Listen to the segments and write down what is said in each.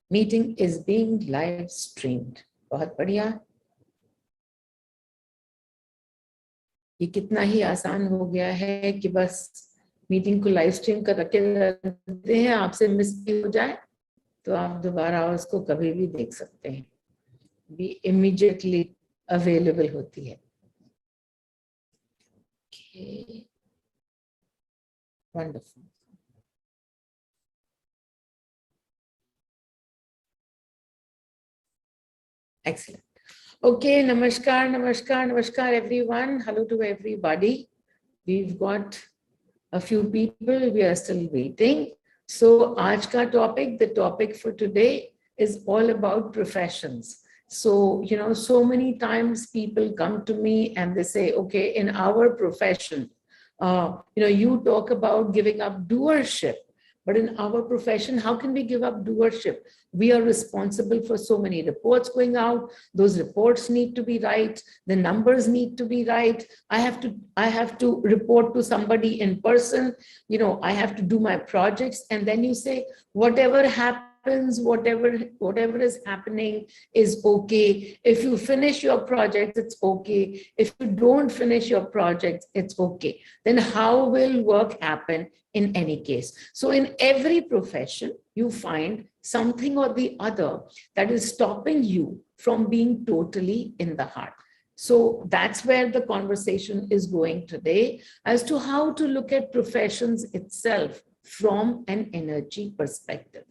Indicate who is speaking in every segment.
Speaker 1: Meeting is being live streamed. बहुत बढ़िया. ये कितना ही आसान हो गया है कि बस मीटिंग को लाइव स्ट्रीम कर रखते हैं. आपसे मिस भी हो जाए तो आप दोबारा उसको कभी भी देख सकते हैं. भी इमीडिएटली अवेलेबल होती है. Okay. Wonderful. Excellent. Okay, namaskar everyone. Hello to everybody. We've got a few people, we are still waiting. So, aaj ka topic, the topic for today is all about professions. So, so many times people come to me and they say, okay, in our profession, you talk about giving up doership. But in our profession, how can we give up doership? We are responsible for so many reports going out. Those reports need to be right. The numbers need to be right. I have to report to somebody in person. I have to do my projects. And then you say, whatever happens, whatever is happening is okay. If you finish your project, it's okay. If you don't finish your project, it's okay. Then how will work happen in any case? So in every profession, you find something or the other that is stopping you from being totally in the heart. So that's where the conversation is going today, as to how to look at professions itself from an energy perspective.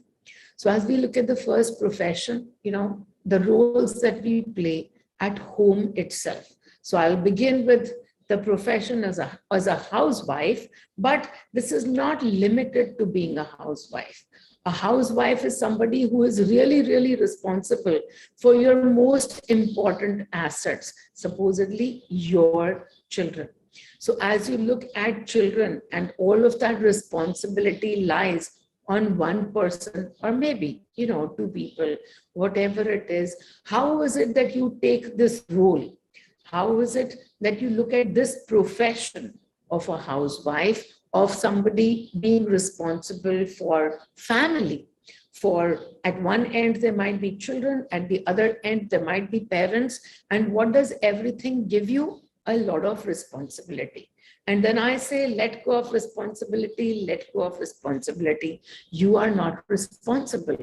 Speaker 1: So as we look at the first profession, the roles that we play at home itself. So I'll begin with the profession as a housewife, but this is not limited to being a housewife. A housewife is somebody who is really, really responsible for your most important assets, supposedly your children. So as you look at children, and all of that responsibility lies on one person, or maybe, two people, whatever it is, how is it that you take this role? How is it that you look at this profession of a housewife, of somebody being responsible for family? For at one end, there might be children, at the other end, there might be parents. And what does everything give you? A lot of responsibility. And then I say, let go of responsibility, let go of responsibility. You are not responsible.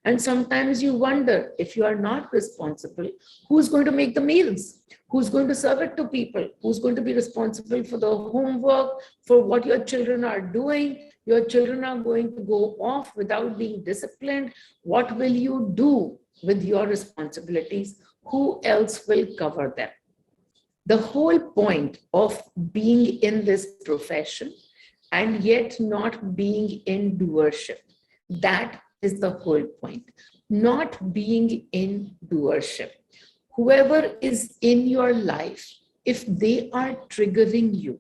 Speaker 1: And sometimes you wonder, if you are not responsible, who's going to make the meals? Who's going to serve it to people? Who's going to be responsible for the homework, for what your children are doing? Your children are going to go off without being disciplined. What will you do with your responsibilities? Who else will cover them? The whole point of being in this profession and yet not being in doership, that is the whole point. Not being in doership. Whoever is in your life, if they are triggering you,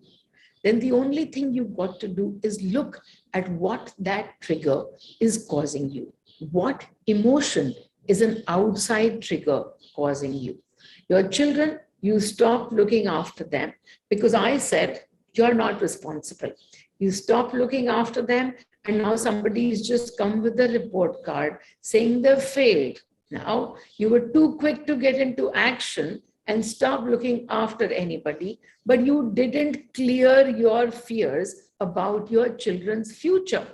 Speaker 1: then the only thing you've got to do is look at what that trigger is causing you. What emotion is an outside trigger causing you? Your children, you stop looking after them because I said you're not responsible. You stop looking after them, and now somebody's just come with a report card saying they've failed. Now, you were too quick to get into action and stop looking after anybody, but you didn't clear your fears about your children's future.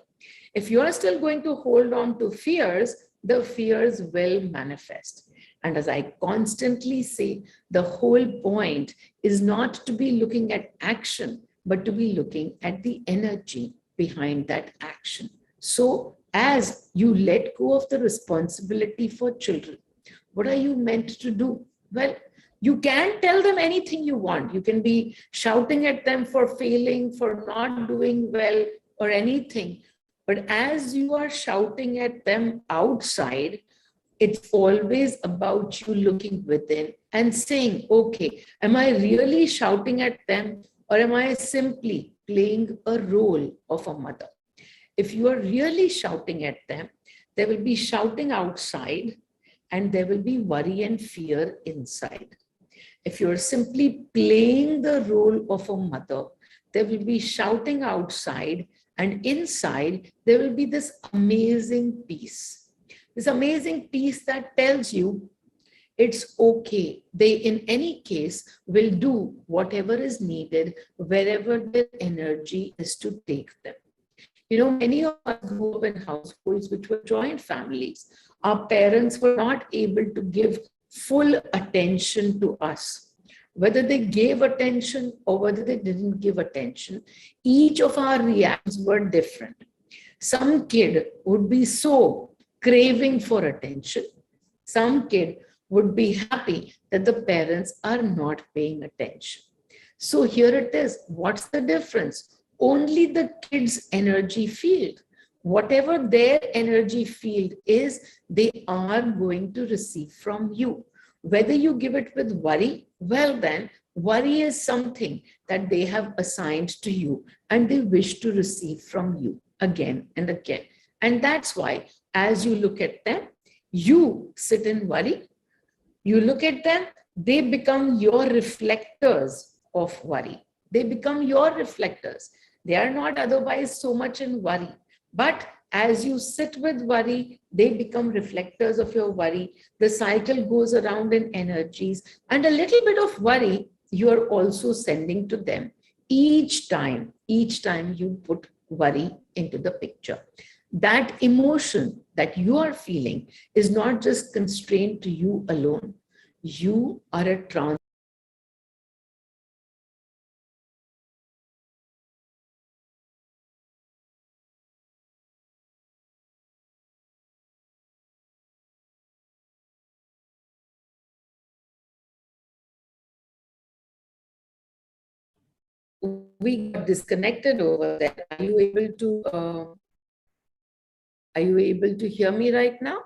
Speaker 1: If you're still going to hold on to fears, the fears will manifest. And as I constantly say, the whole point is not to be looking at action, but to be looking at the energy behind that action. So as you let go of the responsibility for children, what are you meant to do? Well, you can tell them anything you want. You can be shouting at them for failing, for not doing well, or anything. But as you are shouting at them outside, it's always about you looking within and saying, okay, am I really shouting at them, or am I simply playing a role of a mother? If you are really shouting at them, there will be shouting outside and there will be worry and fear inside. If you're simply playing the role of a mother, there will be shouting outside, and inside there will be this amazing peace. this amazing piece that tells you it's okay. They, in any case, will do whatever is needed wherever their energy is to take them. You know, many of us grew up in households which were joint families. Our parents were not able to give full attention to us. Whether they gave attention or whether they didn't give attention, each of our reactions were different. Some kid would be so craving for attention. Some kid would be happy that the parents are not paying attention. So here it is. What's the difference? Only the kid's energy field. Whatever their energy field is, they are going to receive from you. Whether you give it with worry, well then, worry is something that they have assigned to you and they wish to receive from you again and again. And that's why, as you look at them, you sit in worry, you look at them, they become your reflectors of worry. They become your reflectors. They are not otherwise so much in worry. But as you sit with worry, they become reflectors of your worry. The cycle goes around in energies, and a little bit of worry you are also sending to them each time you put worry into the picture. That emotion that you are feeling is not just constrained to you alone. You are a trans. We got disconnected over there. Are you able to hear me right now?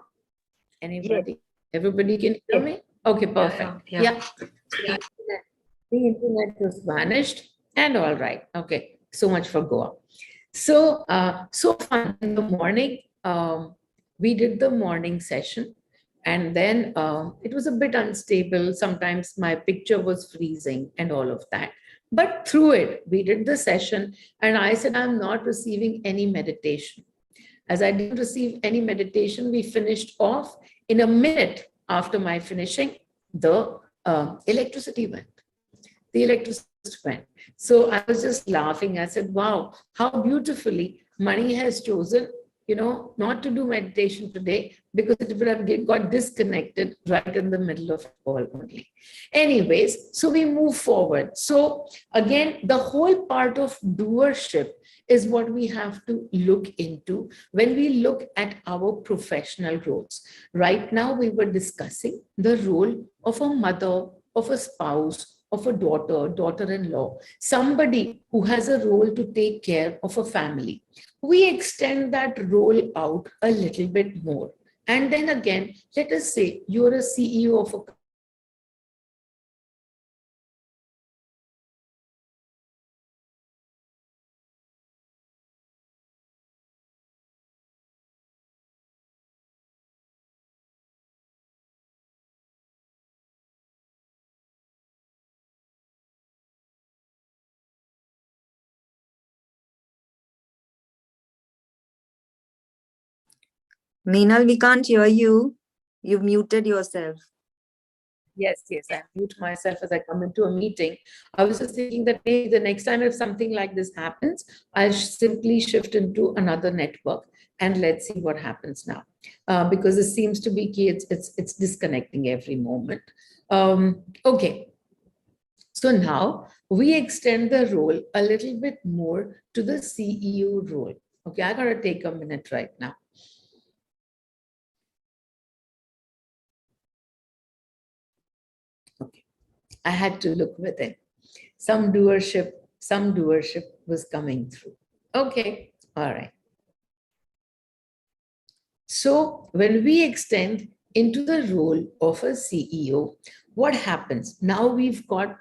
Speaker 1: Anybody? Yes. Everybody can hear me? Okay, perfect. Yeah. The internet just vanished and all right. Okay, so much for Goa. So, so fun in the morning. We did the morning session and then it was a bit unstable. Sometimes my picture was freezing and all of that. But through it, we did the session and I said, I'm not receiving any meditation. As I didn't receive any meditation, we finished off. In a minute after my finishing, the electricity went. The electricity went. So I was just laughing. I said, wow, how beautifully Mani has chosen, not to do meditation today because it would have got disconnected right in the middle of it all only. Anyways, so we move forward. So again, the whole part of doership is what we have to look into when we look at our professional roles. Right now, we were discussing the role of a mother, of a spouse, of a daughter, daughter-in-law, somebody who has a role to take care of a family. We extend that role out a little bit more. And then again, let us say you're a CEO of a
Speaker 2: Meenal, we can't hear you. You've muted yourself.
Speaker 1: Yes, I mute myself as I come into a meeting. I was just thinking that maybe the next time if something like this happens, I'll simply shift into another network and let's see what happens now. Because it seems to be key, it's disconnecting every moment. Okay. So now we extend the role a little bit more to the CEO role. Okay, I gotta take a minute right now. Okay, I had to look within. Some doership was coming through. Okay, all right. So when we extend into the role of a CEO, what happens? Now we've got,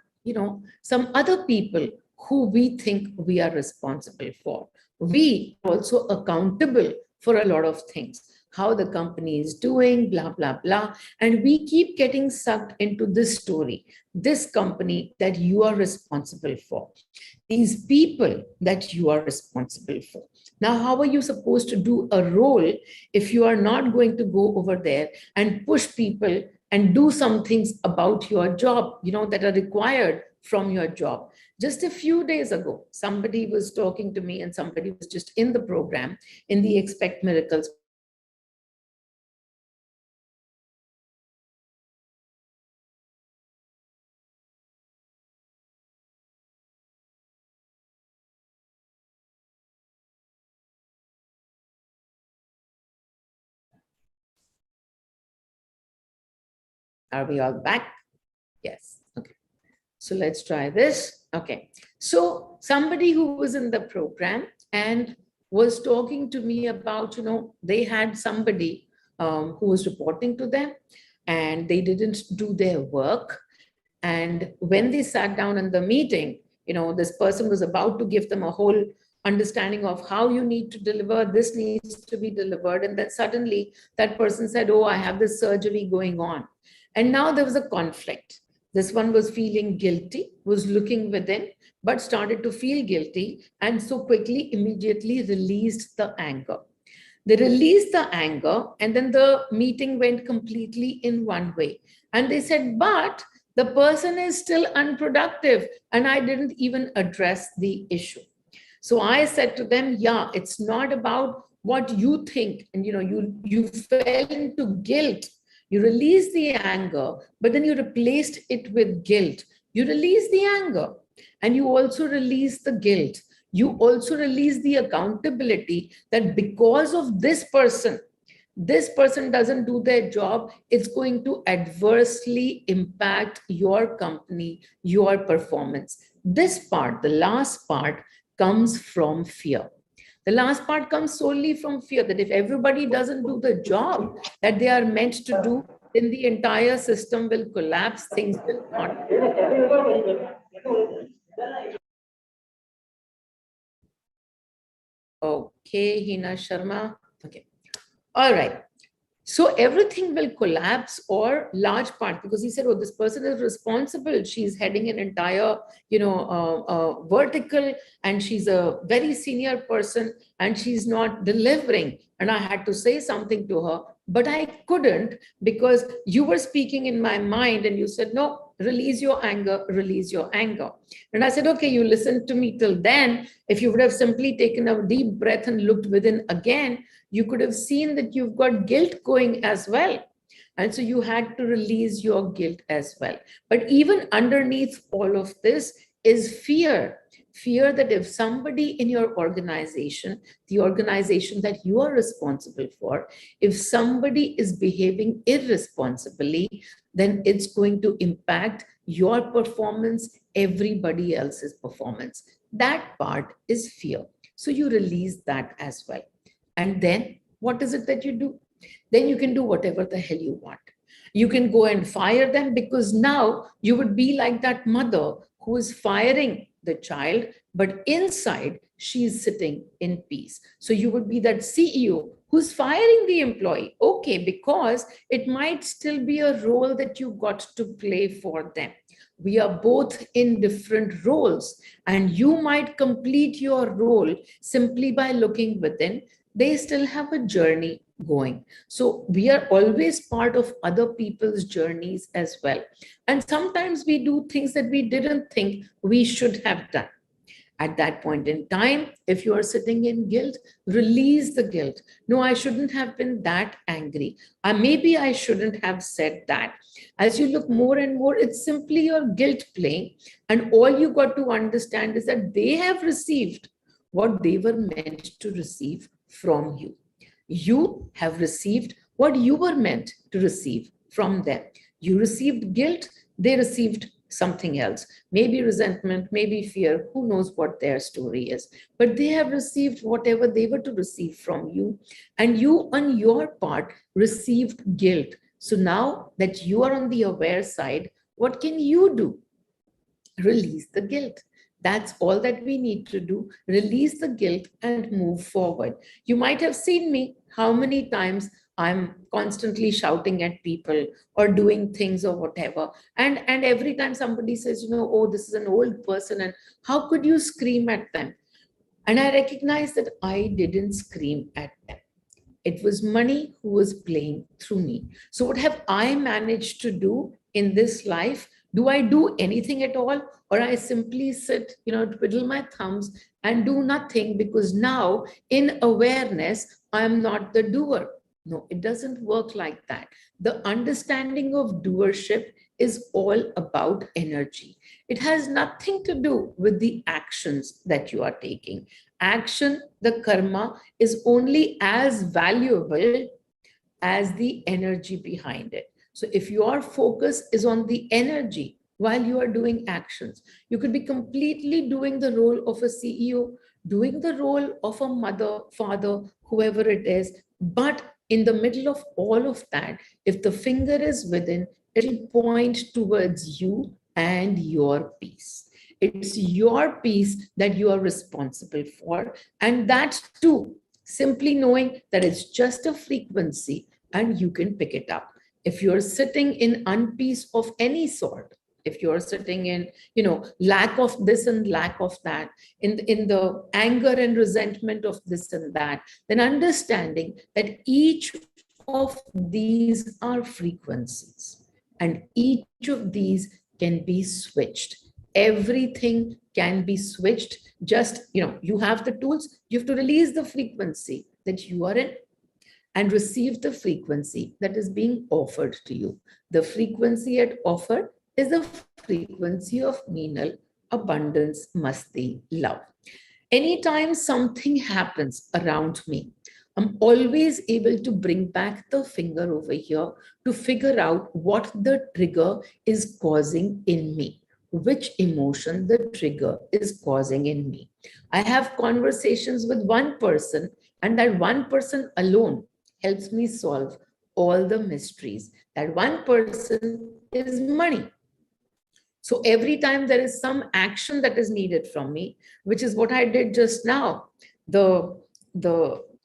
Speaker 1: some other people who we think we are responsible for. We are also accountable for a lot of things, how the company is doing, blah, blah, blah. And we keep getting sucked into this story, this company that you are responsible for, these people that you are responsible for. Now, how are you supposed to do a role if you are not going to go over there and push people and do some things about your job, that are required from your job? Just a few days ago, somebody was talking to me and somebody was just in the program, in the Expect Miracles. Are we all back? Yes. Okay. So let's try this. Okay. So somebody who was in the program and was talking to me about, they had somebody who was reporting to them and they didn't do their work. And when they sat down in the meeting, this person was about to give them a whole understanding of how you need to deliver, this needs to be delivered. And then suddenly that person said, oh, I have this surgery going on. And now there was a conflict. This one was feeling guilty, was looking within, but started to feel guilty. And so quickly, immediately released the anger. They released the anger, and then the meeting went completely in one way. And they said, but the person is still unproductive, and I didn't even address the issue. So I said to them, yeah, it's not about what you think. And you fell into guilt. You released the anger, but then you replaced it with guilt. You release the anger and you also release the guilt. You also release the accountability that because of this person doesn't do their job, it's going to adversely impact your company, your performance. This part, the last part, comes from fear. The last part comes solely from fear that if everybody doesn't do the job that they are meant to do, then the entire system will collapse, things will not. Okay, Hina Sharma. Okay. All right. So everything will collapse or large part, because he said, oh, this person is responsible. She's heading an entire, vertical, and she's a very senior person and she's not delivering. And I had to say something to her, but I couldn't because you were speaking in my mind and you said, no, release your anger, release your anger. And I said, okay, you listened to me till then. If you would have simply taken a deep breath and looked within again, you could have seen that you've got guilt going as well. And so you had to release your guilt as well. But even underneath all of this is fear. Fear that if somebody in your organization, the organization that you are responsible for, if somebody is behaving irresponsibly, then it's going to impact your performance, everybody else's performance. That part is fear. So you release that as well. And then what is it that you do? Then you can do whatever the hell you want. You can go and fire them, because now you would be like that mother who is firing the child, but inside she is sitting in peace. So you would be that CEO who's firing the employee. Okay, because it might still be a role that you got to play for them. We are both in different roles, and you might complete your role simply by looking within. They still have a journey going. So we are always part of other people's journeys as well. And sometimes we do things that we didn't think we should have done. At that point in time, if you are sitting in guilt, release the guilt. No, I shouldn't have been that angry. Maybe I shouldn't have said that. As you look more and more, it's simply your guilt playing. And all you got to understand is that they have received what they were meant to receive from you. You have received what you were meant to receive from them. You received guilt, they received something else, maybe resentment, maybe fear, who knows what their story is. But they have received whatever they were to receive from you, and you on your part received guilt. So now that you are on the aware side, what can you do? Release the guilt. That's all that we need to do. Release the guilt and move forward. You might have seen me how many times I'm constantly shouting at people or doing things or whatever. And every time somebody says, oh, this is an old person, and how could you scream at them? And I recognized that I didn't scream at them. It was money who was playing through me. So what have I managed to do in this life? Do I do anything at all? Or I simply sit, twiddle my thumbs and do nothing because now in awareness, I'm not the doer. No, it doesn't work like that. The understanding of doership is all about energy. It has nothing to do with the actions that you are taking. Action, the karma, is only as valuable as the energy behind it. So if your focus is on the energy while you are doing actions, you could be completely doing the role of a CEO, doing the role of a mother, father, whoever it is. But in the middle of all of that, if the finger is within, it'll point towards you and your peace. It's your peace that you are responsible for. And that too, simply knowing that it's just a frequency and you can pick it up. If you're sitting in unpeace of any sort, if you're sitting in, lack of this and lack of that, in the anger and resentment of this and that, then understanding that each of these are frequencies and each of these can be switched. Everything can be switched. Just, you have the tools, you have to release the frequency that you are in and receive the frequency that is being offered to you. The frequency at offer is the frequency of Meenal, abundance, masti, love. Anytime something happens around me, I'm always able to bring back the finger over here to figure out what the trigger is causing in me, which emotion the trigger is causing in me. I have conversations with one person, and that one person alone helps me solve all the mysteries. That one person is money. So every time there is some action that is needed from me, which is what I did just now, the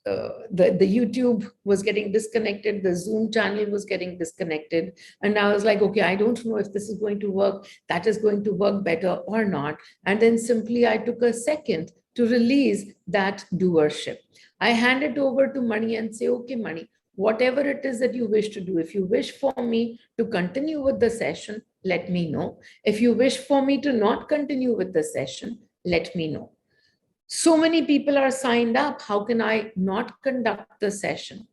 Speaker 1: YouTube was getting disconnected, the Zoom channel was getting disconnected, and I was like, okay, I don't know if this is going to work, that is going to work better or not. And then simply I took a second to release that doership. I hand it over to Money and say, okay, Money, whatever it is that you wish to do, if you wish for me to continue with the session, let me know. If you wish for me to not continue with the session, let me know. So many people are signed up. How can I not conduct the session?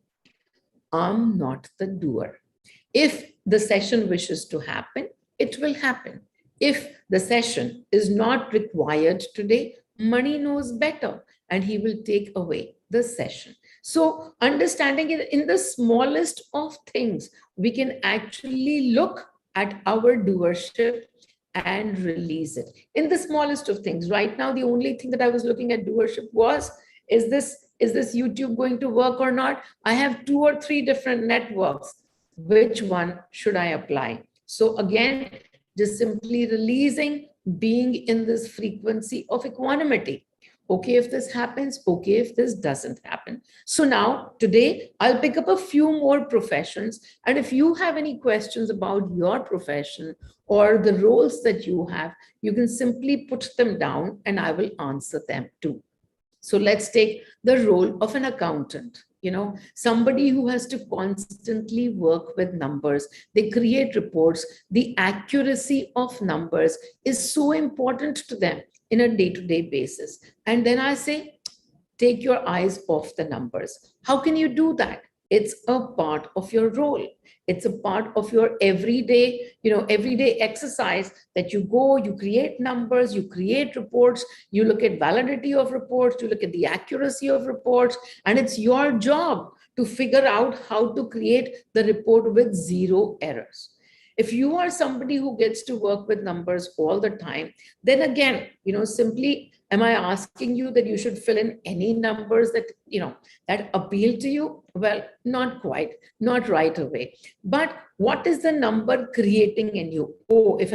Speaker 1: I'm not the doer. If the session wishes to happen, it will happen. If the session is not required today, Money knows better and he will take away the session. So understanding it in the smallest of things, we can actually look at our doership and release it in the smallest of things. Right now, the only thing that I was looking at doership was, is this YouTube going to work or not? I have 2 or 3 different networks. Which one should I apply? So again, just simply releasing, being in this frequency of equanimity. Okay, if this happens, okay, if this doesn't happen. So now, today, I'll pick up a few more professions. And if you have any questions about your profession or the roles that you have, you can simply put them down and I will answer them too. So let's take the role of an accountant. Somebody who has to constantly work with numbers. They create reports. The accuracy of numbers is so important to them in a day-to-day basis. And then I say, take your eyes off the numbers. How can you do that? It's a part of your role. It's a part of your everyday exercise that you go, you create numbers, you create reports, you look at validity of reports, you look at the accuracy of reports, and it's your job to figure out how to create the report with 0 errors. If you are somebody who gets to work with numbers all the time, then again, simply, am I asking you that you should fill in any numbers that appeal to you? Well, not quite, not right away. But what is the number creating in you? Oh, if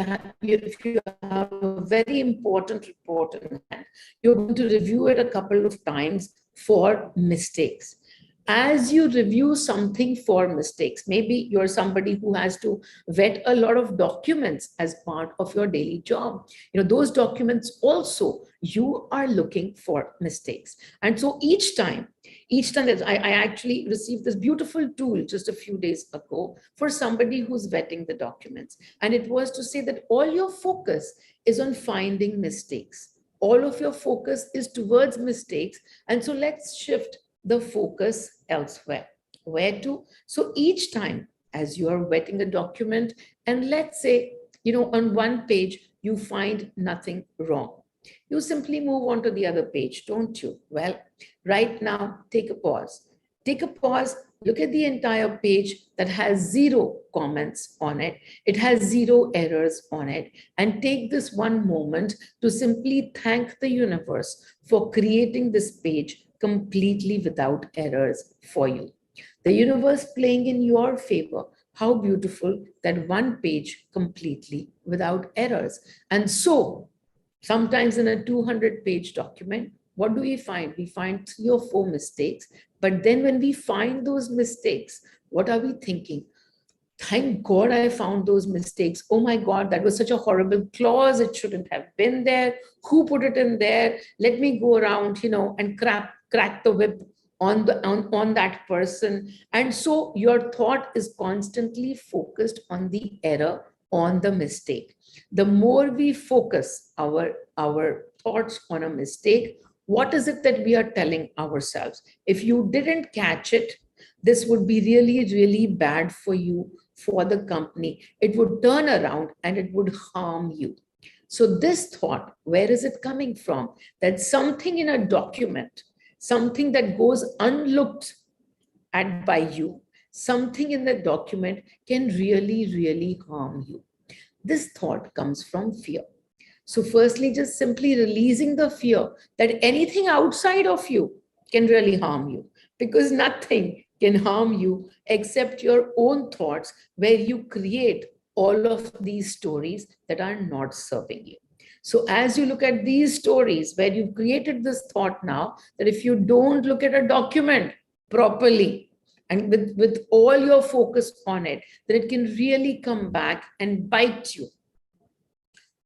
Speaker 1: you have a very important report in hand, you're going to review it a couple of times for mistakes. as you review something for mistakes, maybe you're somebody who has to vet a lot of documents as part of your daily job. Those documents also, you are looking for mistakes. And so each time that I actually received this beautiful tool just a few days ago for somebody who's vetting the documents. And it was to say that all your focus is on finding mistakes. All of your focus is towards mistakes. And so let's shift the focus elsewhere. Where to? So each time as you are vetting a document, and let's say, on one page, you find nothing wrong. You simply move on to the other page, don't you? Well, right now, take a pause. Take a pause, look at the entire page that has zero comments on it. It has zero errors on it. And take this one moment to simply thank the universe for creating this page completely without errors for you. The universe playing in your favor. How beautiful that one page completely without errors. And so, sometimes in a 200-page document, what do we find? We find 3 or 4 mistakes. But then when we find those mistakes, what are we thinking? Thank God I found those mistakes. Oh my God, that was such a horrible clause. It shouldn't have been there. Who put it in there? Let me go around, and crack the whip on that person. And so your thought is constantly focused on the error, on the mistake. The more we focus our thoughts on a mistake, what is it that we are telling ourselves? If you didn't catch it, this would be really, really bad for you, for the company. It would turn around and it would harm you. So this thought, where is it coming from? That something in a document, something that goes unlooked at by you, something in the document can really, really harm you. This thought comes from fear. So firstly, just simply releasing the fear that anything outside of you can really harm you, because nothing can harm you except your own thoughts, where you create all of these stories that are not serving you. So as you look at these stories where you've created this thought now, that if you don't look at a document properly and with all your focus on it, then it can really come back and bite you.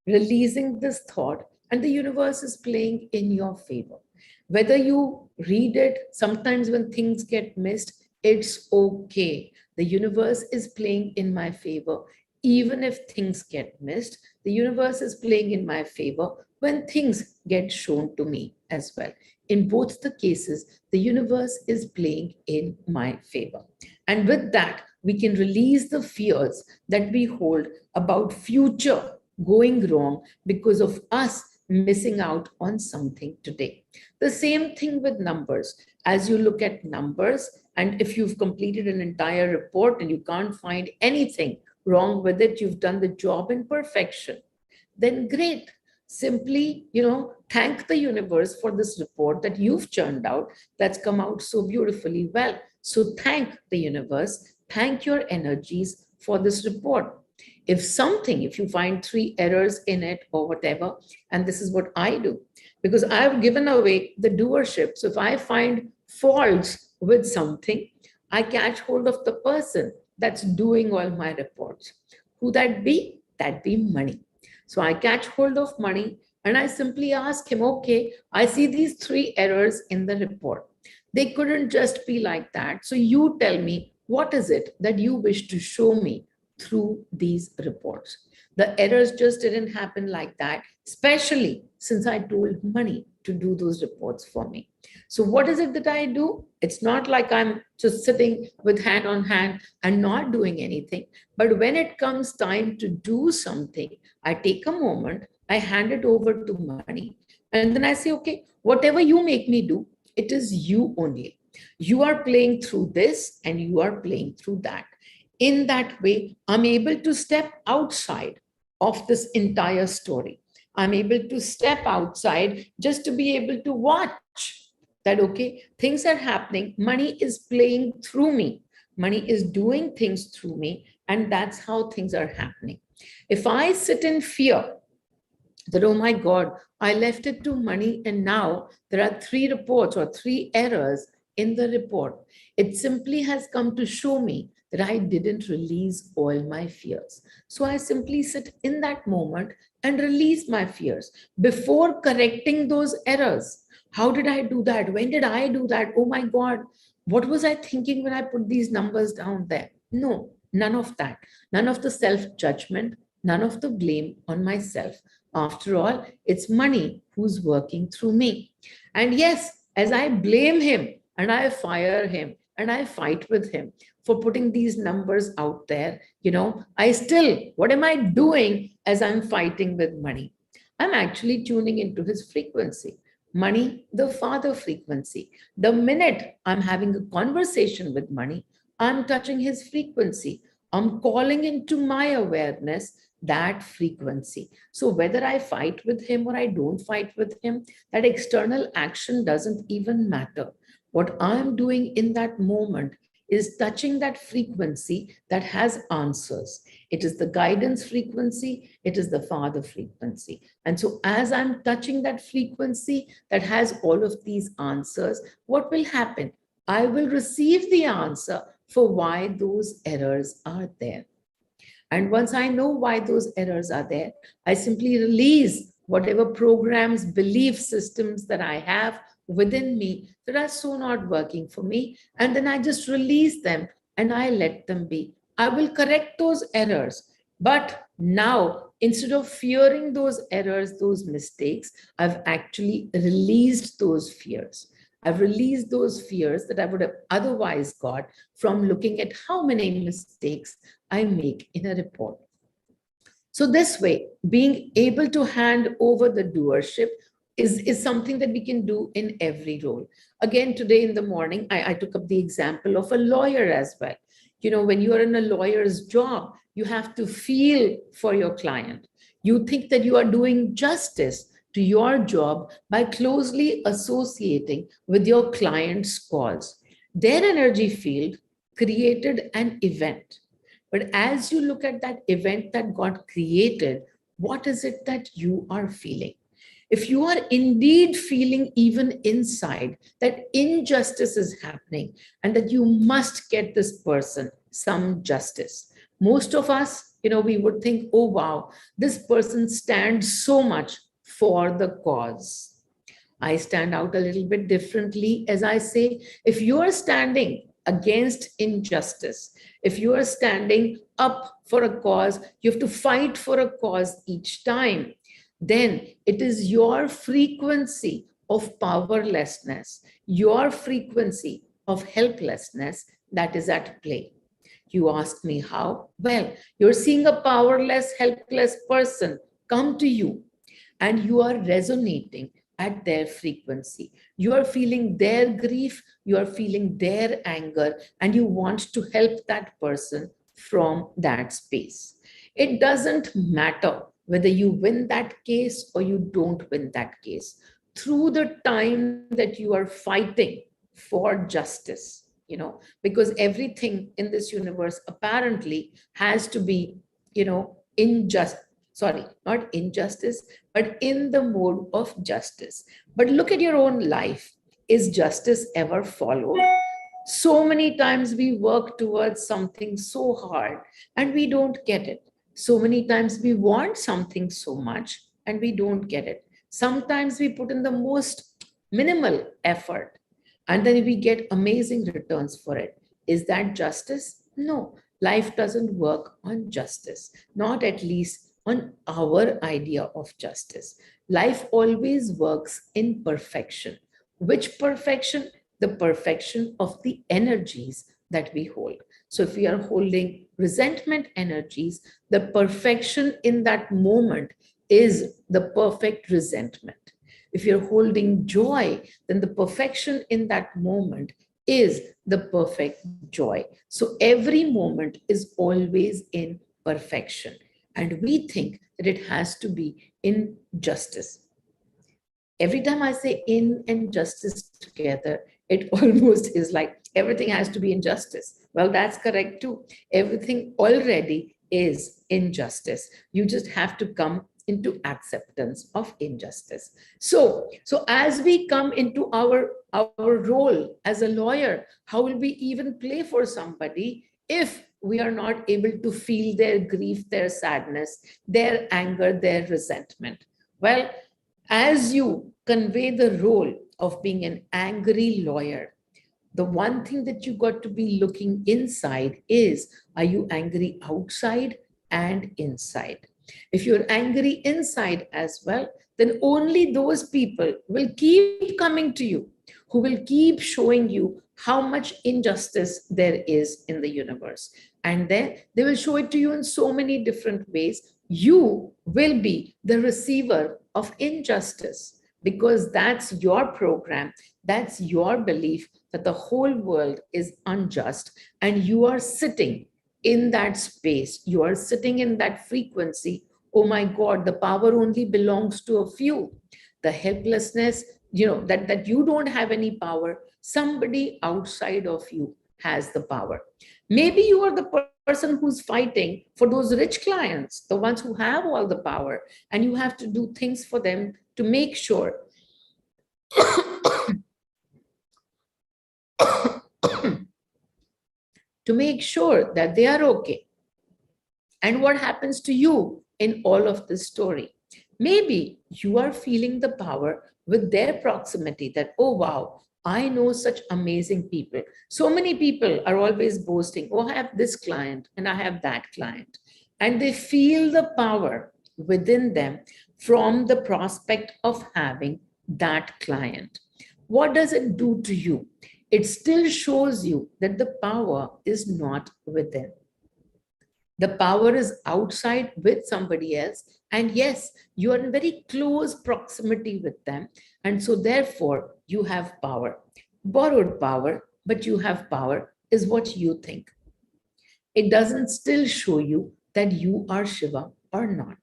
Speaker 1: Releasing this thought, and the universe is playing in your favor. Whether you read it, sometimes when things get missed, it's okay. The universe is playing in my favor. Even if things get missed, the universe is playing in my favor when things get shown to me as well. In both the cases, the universe is playing in my favor. And with that, we can release the fears that we hold about future going wrong because of us missing out on something today. The same thing with numbers. As you look at numbers, and if you've completed an entire report and you can't find anything wrong with it, you've done the job in perfection, then great. Simply, thank the universe for this report that you've churned out, that's come out so beautifully well. So thank the universe, thank your energies for this report. If you find 3 errors in it or whatever, and this is what I do, because I've given away the doership. So if I find faults with something, I catch hold of the person that's doing all my reports. Who that be? That be money. So I catch hold of money and I simply ask him, okay, I see these 3 errors in the report. They couldn't just be like that. So you tell me, what is it that you wish to show me through these reports? The errors just didn't happen like that, especially since I told money to do those reports for me. So what is it that I do? It's not like I'm just sitting with hand on hand and not doing anything. But when it comes time to do something, I take a moment, I hand it over to money, and then I say, okay, whatever you make me do, it is you only. You are playing through this and you are playing through that. In that way, I'm able to step outside of this entire story. I'm able to step outside just to be able to watch that, okay, things are happening. Money is playing through me. Money is doing things through me. And that's how things are happening. If I sit in fear that, oh my God, I left it to money and now there are 3 reports or 3 errors, in the report. It simply has come to show me that I didn't release all my fears. So I simply sit in that moment and release my fears before correcting those errors. How did I do that? When did I do that? Oh my God, what was I thinking when I put these numbers down there? No, none of that. None of the self judgment, none of the blame on myself. After all, it's money who's working through me. And yes, as I blame him and I fire him and I fight with him for putting these numbers out there, I still, what am I doing as I'm fighting with money? I'm actually tuning into his frequency. Money, the father frequency. The minute I'm having a conversation with money, I'm touching his frequency. I'm calling into my awareness that frequency. So whether I fight with him or I don't fight with him, that external action doesn't even matter. What I'm doing in that moment is touching that frequency that has answers. It is the guidance frequency, it is the father frequency. And so, as I'm touching that frequency that has all of these answers, what will happen? I will receive the answer for why those errors are there. And once I know why those errors are there, I simply release whatever programs, belief systems that I have within me that are so not working for me. And then I just release them and I let them be. I will correct those errors. But now, instead of fearing those errors, those mistakes, I've actually released those fears. I've released those fears that I would have otherwise got from looking at how many mistakes I make in a report. So this way, being able to hand over the doership is something that we can do in every role. Again, today in the morning, I took up the example of a lawyer as well. When you are in a lawyer's job, you have to feel for your client. You think that you are doing justice to your job by closely associating with your client's cause. Their energy field created an event. But as you look at that event that got created, what is it that you are feeling? If you are indeed feeling even inside that injustice is happening and that you must get this person some justice, most of us, we would think, oh, wow, this person stands so much for the cause. I stand out a little bit differently as I say, if you are standing against injustice, if you are standing up for a cause, you have to fight for a cause each time, then it is your frequency of powerlessness, your frequency of helplessness that is at play. You ask me how? Well, you're seeing a powerless, helpless person come to you and you are resonating at their frequency. You are feeling their grief, you are feeling their anger, and you want to help that person from that space. It doesn't matter whether you win that case or you don't win that case. Through the time that you are fighting for justice, because everything in this universe apparently has to be, not injustice, but in the mode of justice. But look at your own life. Is justice ever followed? So many times we work towards something so hard and we don't get it. So many times we want something so much and we don't get it. Sometimes we put in the most minimal effort and then we get amazing returns for it. Is that justice? No, life doesn't work on justice, not at least on our idea of justice. Life always works in perfection. Which perfection? The perfection of the energies that we hold. So if we are holding resentment energies, the perfection in that moment is the perfect resentment. If you're holding joy, then the perfection in that moment is the perfect joy. So every moment is always in perfection. And we think that it has to be in justice. Every time I say in and justice together, it almost is like everything has to be injustice. Well, that's correct too. Everything already is injustice. You just have to come into acceptance of injustice. So as we come into our role as a lawyer, how will we even play for somebody if we are not able to feel their grief, their sadness, their anger, their resentment? Well, as you convey the role of being an angry lawyer, the one thing that you got to be looking inside is, are you angry outside and inside? If you're angry inside as well, then only those people will keep coming to you, who will keep showing you how much injustice there is in the universe. And then they will show it to you in so many different ways. You will be the receiver of injustice, because that's your program, that's your belief that the whole world is unjust, and you are sitting in that space, you are sitting in that frequency. Oh my God, the power only belongs to a few. The helplessness, that you don't have any power, somebody outside of you has the power. Maybe you are the person who's fighting for those rich clients, the ones who have all the power, and you have to do things for them to make sure to make sure that they are okay. And what happens to you in all of this story? Maybe you are feeling the power with their proximity, that, oh, wow, I know such amazing people. So many people are always boasting, oh, I have this client and I have that client. And they feel the power within them from the prospect of having that client. What does it do to you? It still shows you that the power is not within. The power is outside with somebody else. And yes, you are in very close proximity with them. And so therefore, you have power. Borrowed power, but you have power is what you think. It doesn't still show you that you are Shiva or not.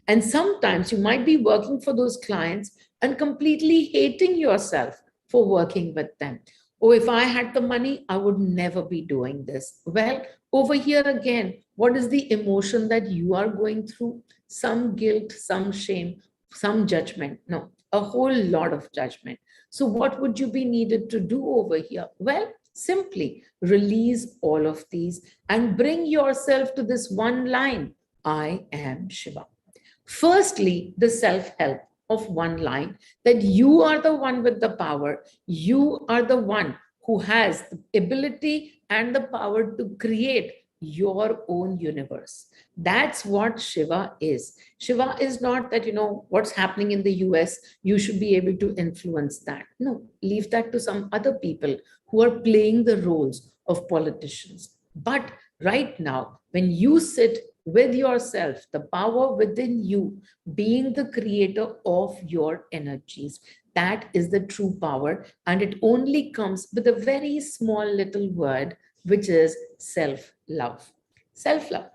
Speaker 1: And sometimes you might be working for those clients and completely hating yourself for working with them. Oh, if I had the money, I would never be doing this. Well, over here again, what is the emotion that you are going through? Some guilt, some shame, some judgment. No, a whole lot of judgment. So, what would you be needed to do over here? Well, simply release all of these and bring yourself to this one line: I am Shiva. Firstly, the self help of one line, that you are the one with the power, you are the one who has the ability and the power to create your own universe. That's what Shiva is. Shiva is not that, what's happening in the US, you should be able to influence that. No, leave that to some other people who are playing the roles of politicians. But right now, when you sit with yourself, the power within you, being the creator of your energies, that is the true power. And it only comes with a very small little word, which is self-love. Self-love.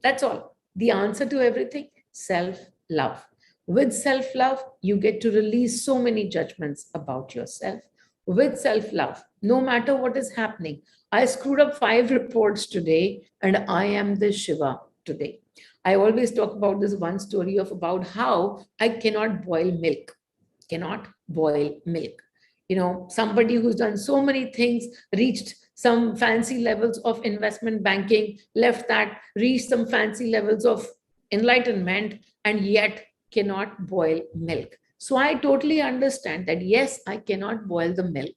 Speaker 1: That's all. The answer to everything: self-love. With self-love, you get to release so many judgments about yourself. With self-love, no matter what is happening, I screwed up 5 reports today and I am the Shiva today. I always talk about this one story of about how I cannot boil milk. Cannot boil milk. Somebody who's done so many things, reached some fancy levels of investment banking, left that, reached some fancy levels of enlightenment, and yet cannot boil milk. So I totally understand that, yes, I cannot boil the milk.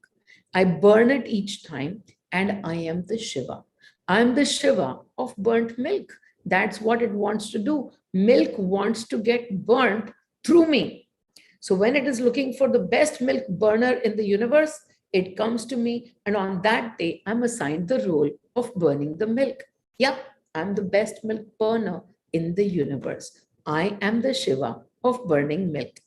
Speaker 1: I burn it each time, and I am the Shiva. I'm the Shiva of burnt milk. That's what it wants to do. Milk wants to get burnt through me. So when it is looking for the best milk burner in the universe, it comes to me. And on that day, I'm assigned the role of burning the milk. Yep, I'm the best milk burner in the universe. I am the Shiva of burning milk.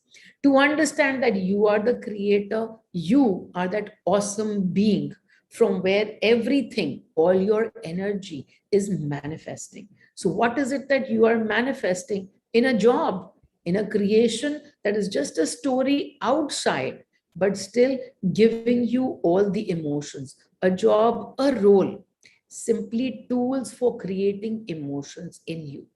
Speaker 1: To understand that you are the creator, you are that awesome being from where everything, all your energy is manifesting. So, what is it that you are manifesting in a job, in a creation that is just a story outside, but still giving you all the emotions? A job, a role, simply tools for creating emotions in you.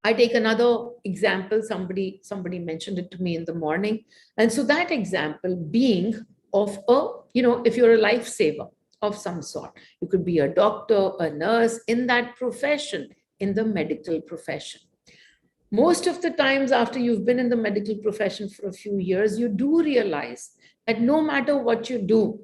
Speaker 1: I take another example. Somebody mentioned it to me in the morning. And so that example being of a, if you're a lifesaver of some sort, you could be a doctor, a nurse in that profession, in the medical profession. Most of the times after you've been in the medical profession for a few years, you do realize that no matter what you do,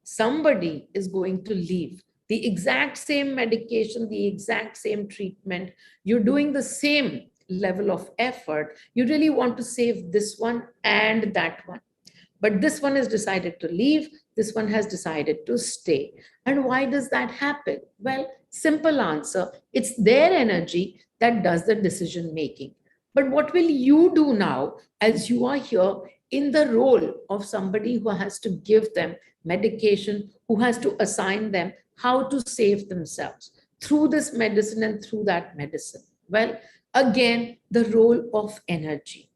Speaker 1: somebody is going to leave the exact same medication, the exact same treatment. You're doing the same level of effort. You really want to save this one and that one. But this one has decided to leave, this one has decided to stay. And why does that happen? Well, simple answer, it's their energy that does the decision making. But what will you do now as you are here in the role of somebody who has to give them medication, who has to assign them how to save themselves through this medicine and through that medicine? Well, again, the role of energy.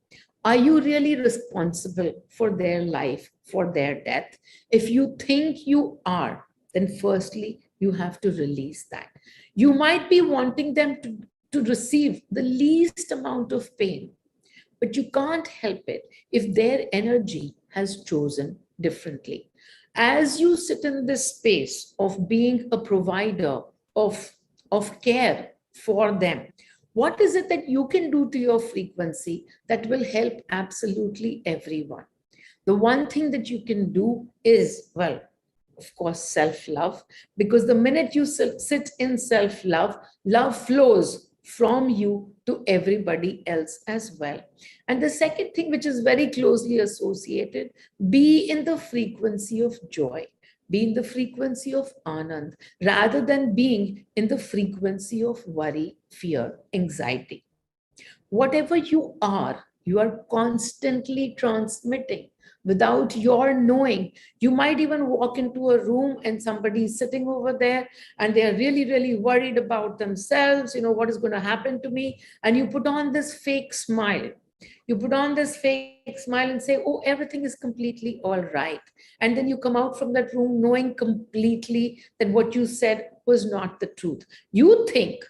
Speaker 1: Are you really responsible for their life, for their death? If you think you are, then firstly, you have to release that. You might be wanting them to receive the least amount of pain, but you can't help it if their energy has chosen differently. As you sit in this space of being a provider of care for them, what is it that you can do to your frequency that will help absolutely everyone? The one thing that you can do is, well, of course, self-love, because the minute you sit in self-love, love flows from you to everybody else as well. And the second thing, which is very closely associated, be in the frequency of joy, be in the frequency of Anand, rather than being in the frequency of worry, fear, anxiety. Whatever you are constantly transmitting without your knowing. You might even walk into a room and somebody's sitting over there and they're really, really worried about themselves, what is going to happen to me? And you put on this fake smile. You put on this fake smile and say, oh, everything is completely all right. And then you come out from that room knowing completely that what you said was not the truth. You think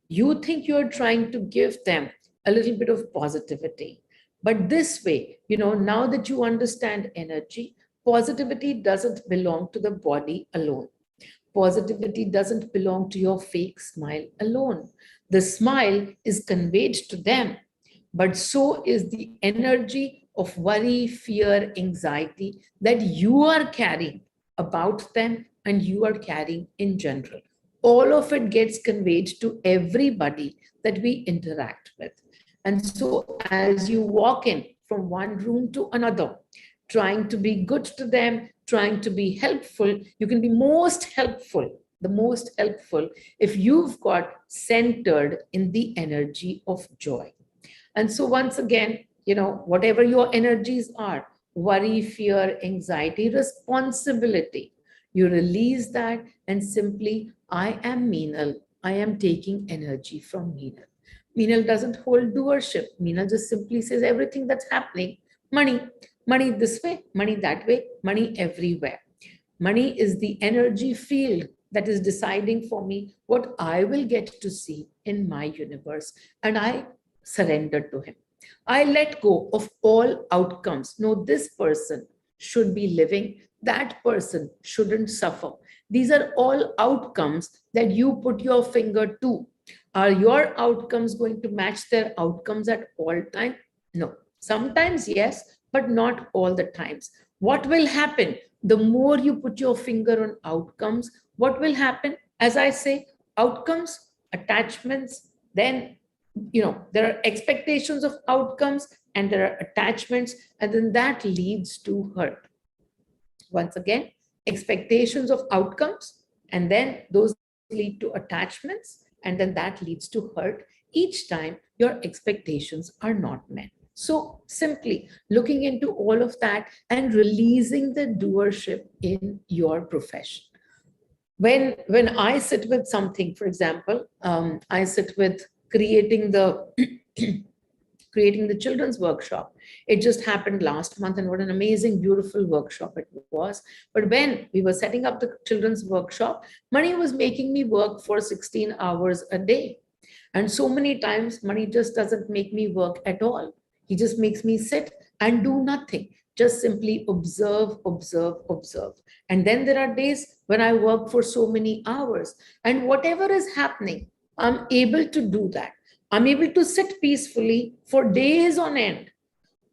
Speaker 1: you're trying to give them a little bit of positivity. But this way, now that you understand energy, positivity doesn't belong to the body alone. Positivity doesn't belong to your fake smile alone. The smile is conveyed to them, but so is the energy of worry, fear, anxiety that you are carrying about them and you are carrying in general. All of it gets conveyed to everybody that we interact with. And so as you walk in from one room to another, trying to be good to them, trying to be helpful, you can be the most helpful if you've got centered in the energy of joy. And so once again, whatever your energies are, worry, fear, anxiety, responsibility, you release that and simply, I am Meenal. I am taking energy from Meenal. Meenal doesn't hold doership. Meenal just simply says everything that's happening, money, money this way, money that way, money everywhere. Money is the energy field that is deciding for me what I will get to see in my universe. And I surrender to him. I let go of all outcomes. No, this person should be living. That person shouldn't suffer. These are all outcomes that you put your finger to. Are your outcomes going to match their outcomes at all time? No. Sometimes yes, but not all the times. What will happen? The more you put your finger on outcomes, what will happen? As I say, outcomes, attachments, then there are expectations of outcomes and there are attachments, and then that leads to hurt. Once again, expectations of outcomes, and then those lead to attachments, and then that leads to hurt each time your expectations are not met. So simply looking into all of that and releasing the doership in your profession. When I sit with something, for example, I sit with creating the creating the children's workshop. It just happened last month, and what an amazing, beautiful workshop it was. But when we were setting up the children's workshop, Mani was making me work for 16 hours a day. And so many times money just doesn't make me work at all. He just makes me sit and do nothing, just simply observe, observe, observe. And then there are days when I work for so many hours, and whatever is happening, I'm able to do that. I'm able to sit peacefully for days on end.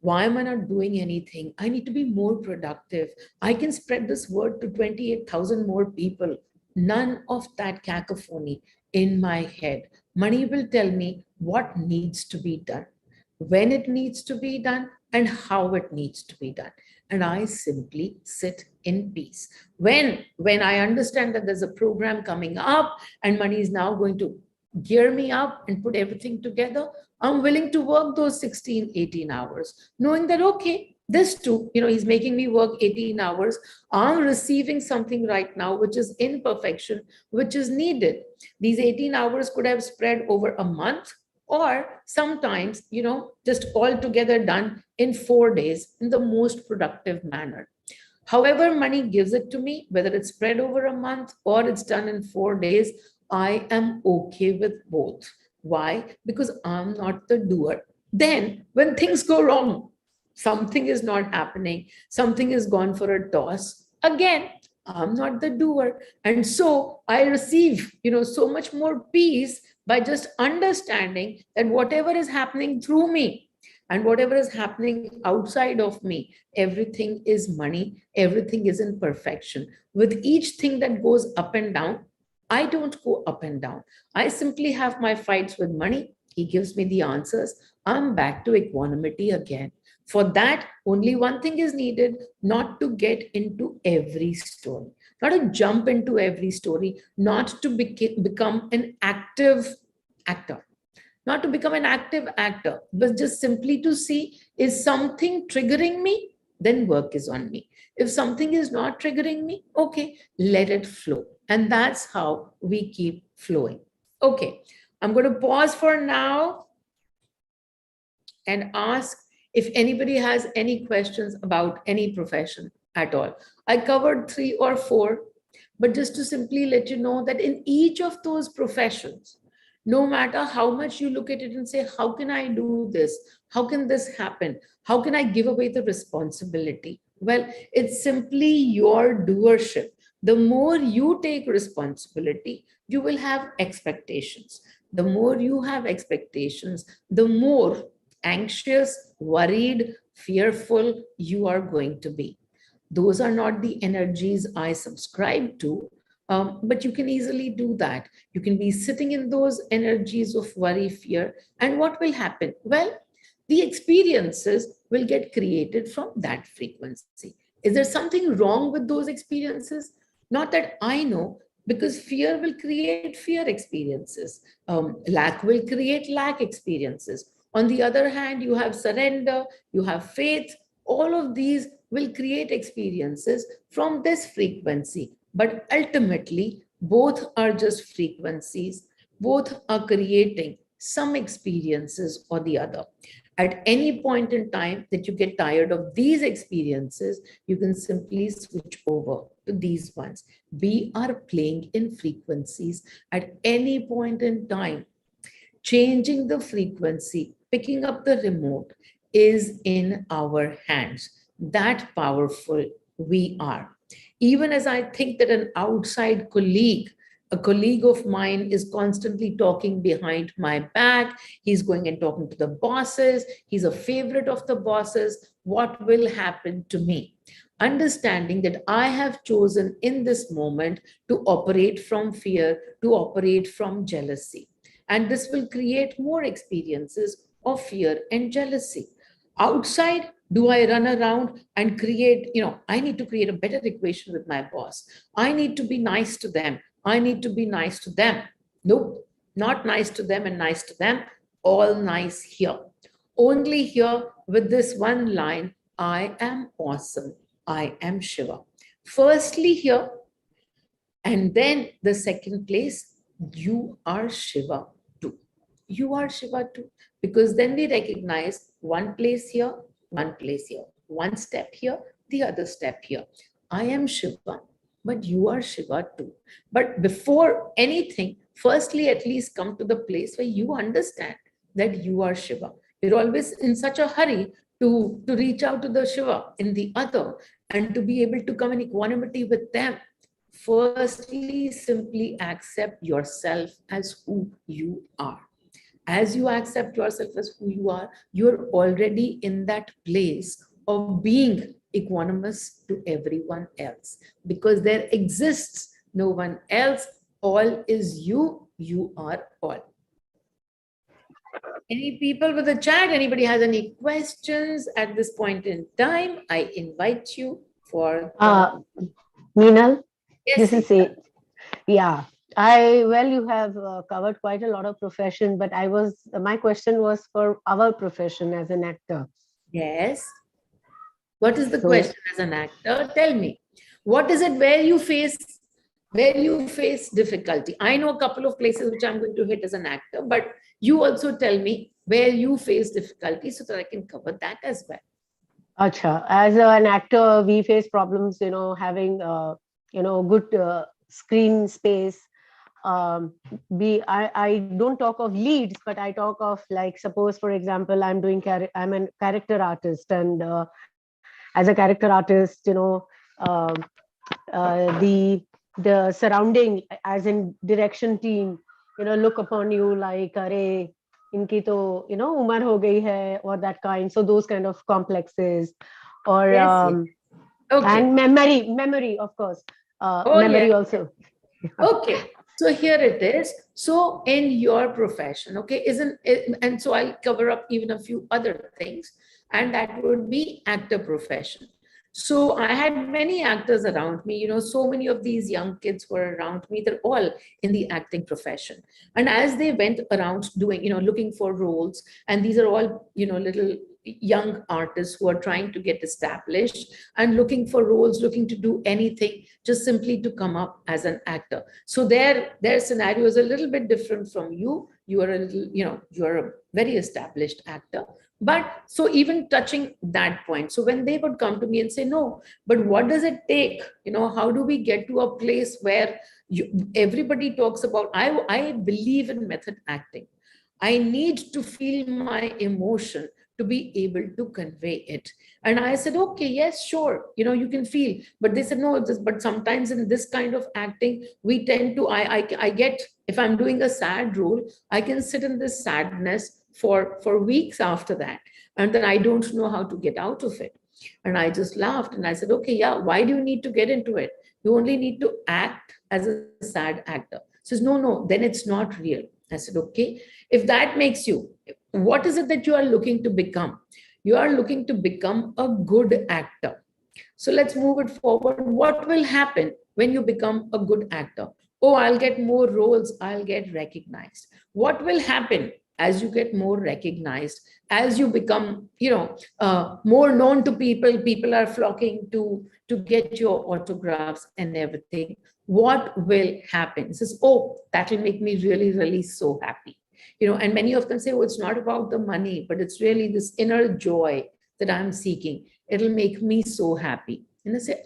Speaker 1: Why am I not doing anything? I need to be more productive. I can spread this word to 28,000 more people. None of that cacophony in my head. Money will tell me what needs to be done, when it needs to be done, and how it needs to be done. And I simply sit in peace. When I understand that there's a program coming up and money is now going to gear me up and put everything together, I'm willing to work those 16, 18 hours, knowing that, okay, this too, he's making me work 18 hours. I'm receiving something right now, which is imperfection, which is needed. These 18 hours could have spread over a month, or sometimes, just all together done in 4 days in the most productive manner. However, money gives it to me, whether it's spread over a month or it's done in 4 days, I am okay with both. Why? Because I'm not the doer. Then, when things go wrong, something is not happening, something is gone for a toss, again, I'm not the doer. And so I receive, so much more peace by just understanding that whatever is happening through me and whatever is happening outside of me, everything is money, everything is in perfection. With each thing that goes up and down, I don't go up and down. I simply have my fights with money. He gives me the answers. I'm back to equanimity again. For that, only one thing is needed: not to get into every story, not to jump into every story, not to become an active actor, not to become an active actor, but just simply to see, is something triggering me? Then work is on me. If something is not triggering me, okay, let it flow. And that's how we keep flowing. Okay, I'm going to pause for now and ask if anybody has any questions about any profession at all. I covered 3 or 4, but just to simply let you know that in each of those professions, no matter how much you look at it and say, how can I do this? How can this happen? How can I give away the responsibility? Well, it's simply your doership. The more you take responsibility, you will have expectations. The more you have expectations, the more anxious, worried, fearful you are going to be. Those are not the energies I subscribe to, but you can easily do that. You can be sitting in those energies of worry, fear, and what will happen? Well, the experiences will get created from that frequency. Is there something wrong with those experiences? Not that I know, because fear will create fear experiences. Lack will create lack experiences. On the other hand, you have surrender, you have faith. All of these will create experiences from this frequency. But ultimately, both are just frequencies. Both are creating some experiences or the other. At any point in time that you get tired of these experiences, you can simply switch over to these ones. We are playing in frequencies at any point in time. Changing the frequency, picking up the remote is in our hands. That powerful we are. Even as I think that an outside colleague, a colleague of mine, is constantly talking behind my back, he's going and talking to the bosses, he's a favorite of the bosses, what will happen to me? Understanding that I have chosen in this moment to operate from fear, to operate from jealousy. And this will create more experiences of fear and jealousy. Outside, do I run around and create, I need to create a better equation with my boss. I need to be nice to them. I need to be nice to them. Nope, not nice to them and nice to them, all nice here. Only here with this one line, I am awesome. I am Shiva. Firstly, here, and then the second place, you are Shiva too. You are Shiva too. Because then we recognize one place here, one step here, the other step here. I am Shiva, but you are Shiva too. But before anything, firstly, at least come to the place where you understand that you are Shiva. You're always in such a hurry to reach out to the Shiva in the other and to be able to come in equanimity with them. Firstly, simply accept yourself as who you are. As you accept yourself as who you are, you're already in that place of being equanimous to everyone else, because there exists no one else. All is you, you are all. Any people with the chat? Anybody has any questions at this point in time? I invite you for
Speaker 3: Meenal,
Speaker 1: yes,
Speaker 3: this is it. Yeah, you have covered quite a lot of profession, but my question was for our profession as an actor.
Speaker 1: yes. What is the
Speaker 3: So-
Speaker 1: question as an actor? Tell me, what is it where you face difficulty? I know a couple of places which I'm going to hit as an actor, but you also tell me where you face difficulty so that I can cover that as well.
Speaker 3: Acha, as an actor, we face problems, having, good screen space. I don't talk of leads, but I talk of, like, suppose, for example, I'm a character artist, and as a character artist, the surrounding, as in direction team, look upon you like, "Arey, inki to, umar ho gayi hai," or that kind. So those kind of complexes, or
Speaker 1: Yes, okay.
Speaker 3: and memory, of course,
Speaker 1: Oh,
Speaker 3: memory
Speaker 1: yeah.
Speaker 3: also.
Speaker 1: Okay, so here it is. So in your profession, okay, isn't it, and so I'll cover up even a few other things, and that would be actor profession. So I had many actors around me, so many of these young kids were around me. They're all in the acting profession. And as they went around doing, looking for roles, and these are all, little young artists who are trying to get established and looking for roles, looking to do anything, just simply to come up as an actor. So their scenario is a little bit different from you. You are a little, you are a very established actor. But so even touching that point, so when they would come to me and say, no, but what does it take? How do we get to a place where everybody talks about, I believe in method acting. I need to feel my emotion to be able to convey it. And I said, okay, yes, sure, you can feel. But they said, no, but sometimes in this kind of acting, we tend to, I get, if I'm doing a sad role, I can sit in this sadness for weeks after that. And then I don't know how to get out of it. And I just laughed and I said, okay, yeah, why do you need to get into it? You only need to act as a sad actor. Says, no, then it's not real. I said, okay, if that makes you, what is it that you are looking to become? You are looking to become a good actor. So let's move it forward. What will happen when you become a good actor? Oh, I'll get more roles, I'll get recognized. What will happen as you get more recognized, as you become, more known to people, people are flocking to get your autographs and everything. What will happen? It says, oh, that will make me really, really so happy. And many of them say, oh, it's not about the money, but it's really this inner joy that I'm seeking. It'll make me so happy. And I say,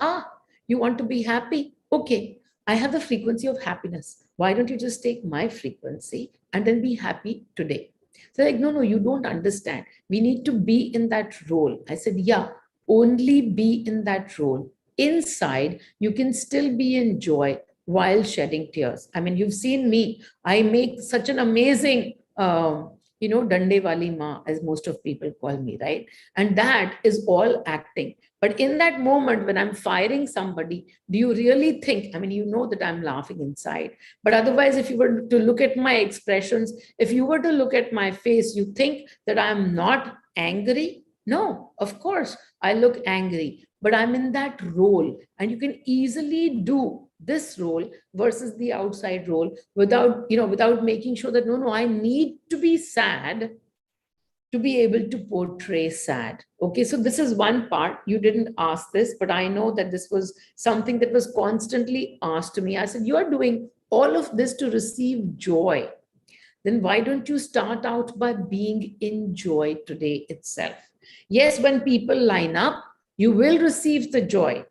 Speaker 1: you want to be happy? Okay, I have the frequency of happiness. Why don't you just take my frequency and then be happy today? So like, no, you don't understand. We need to be in that role. I said, yeah, only be in that role. Inside, you can still be in joy while shedding tears. I mean, you've seen me. I make such an amazing, dande wali ma, as most of people call me, right? And that is all acting. But in that moment when I'm firing somebody, do you really think, I mean, you know that I'm laughing inside, but otherwise, if you were to look at my expressions, if you were to look at my face, you think that I'm not angry? No, of course, I look angry, but I'm in that role. And you can easily do this role versus the outside role without making sure that, no, I need to be sad to be able to portray sad. Okay, so this is one part. You didn't ask this, but I know that this was something that was constantly asked to me. I said, you are doing all of this to receive joy. Then why don't you start out by being in joy today itself? Yes, when people line up, you will receive the joy.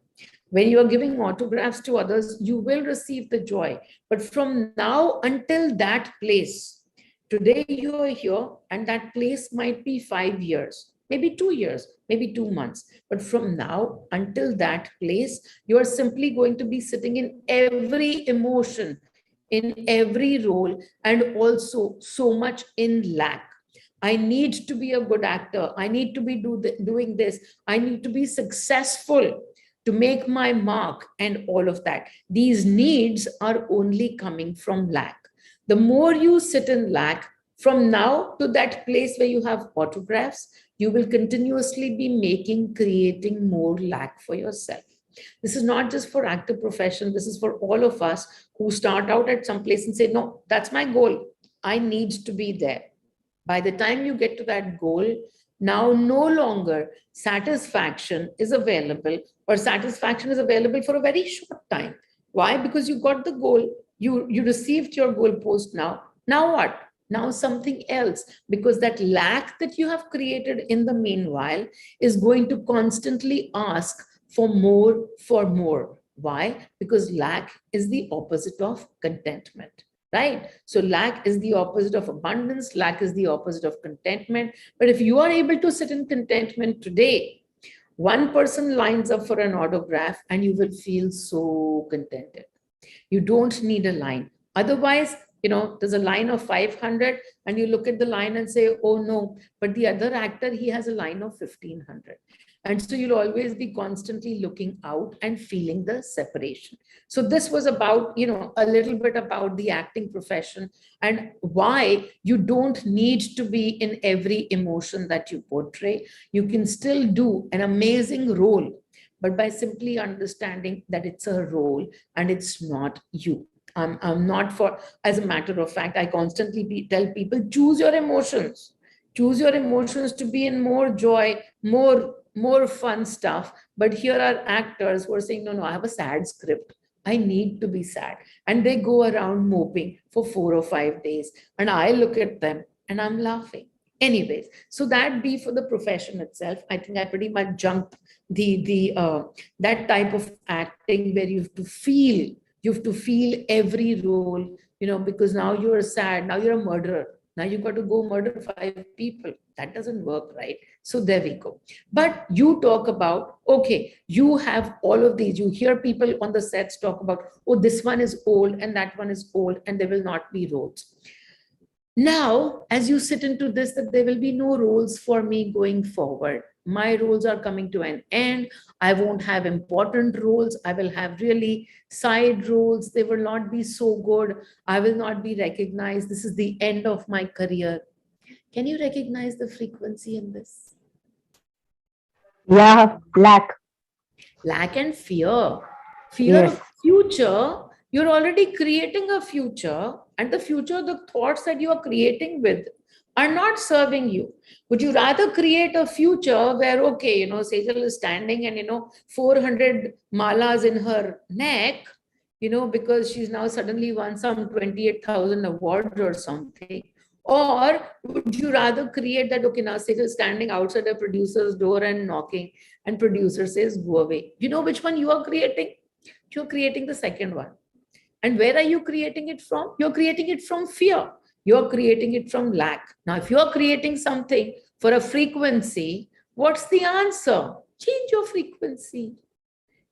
Speaker 1: When you are giving autographs to others, you will receive the joy. But from now until that place, today you are here and that place might be 5 years, maybe 2 years, maybe 2 months. But from now until that place, you are simply going to be sitting in every emotion, in every role, and also so much in lack. I need to be a good actor. I need to be doing this. I need to be successful to make my mark and all of that. These needs are only coming from lack. The more you sit in lack, from now to that place where you have autographs, you will continuously be creating more lack for yourself. This is not just for actor profession. This is for all of us who start out at some place and say, no, that's my goal. I need to be there. By the time you get to that goal, now no longer satisfaction is available, or satisfaction is available for a very short time. Why? Because you got the goal, you received your goal post. Now what? Now something else, because that lack that you have created in the meanwhile is going to constantly ask for more, for more. Why? Because lack is the opposite of contentment. Right? So lack is the opposite of abundance. Lack is the opposite of contentment. But if you are able to sit in contentment today, one person lines up for an autograph and you will feel so contented. You don't need a line. Otherwise, there's a line of 500 and you look at the line and say, oh no, but the other actor, he has a line of 1500. And so you'll always be constantly looking out and feeling the separation. So this was about, a little bit about the acting profession and why you don't need to be in every emotion that you portray. You can still do an amazing role, but by simply understanding that it's a role and it's not you. I'm not for, as a matter of fact, I constantly tell people, choose your emotions. Choose your emotions to be in more joy, more fun stuff. But here are actors who are saying, no, I have a sad script. I need to be sad. And they go around moping for 4 or 5 days. And I look at them and I'm laughing. Anyways, so that be for the profession itself. I think I pretty much jumped that type of acting where you have to feel every role, because now you're sad, now you're a murderer. Now you've got to go murder 5 people. That doesn't work, right? So there we go. But you talk about, okay, you have all of these. You hear people on the sets talk about, oh, this one is old and that one is old and there will not be roles. Now, as you sit into this, that there will be no roles for me going forward. My roles are coming to an end. I won't have important roles. I will have really side roles. They will not be so good. I will not be recognized. This is the end of my career. Can you recognize the frequency in this?
Speaker 3: Yeah, lack.
Speaker 1: Lack and fear. Fear of future. You're already creating a future, and the future, the thoughts that you are creating with are not serving you. Would you rather create a future where, okay, Sejal is standing and, 400 malas in her neck, because she's now suddenly won some 28,000 awards or something? Or would you rather create that, okay, now Sejal is standing outside a producer's door and knocking, and producer says, go away. You know which one you are creating? You're creating the second one. And where are you creating it from? You're creating it from fear. You're creating it from lack. Now, if you're creating something for a frequency, what's the answer? Change your frequency.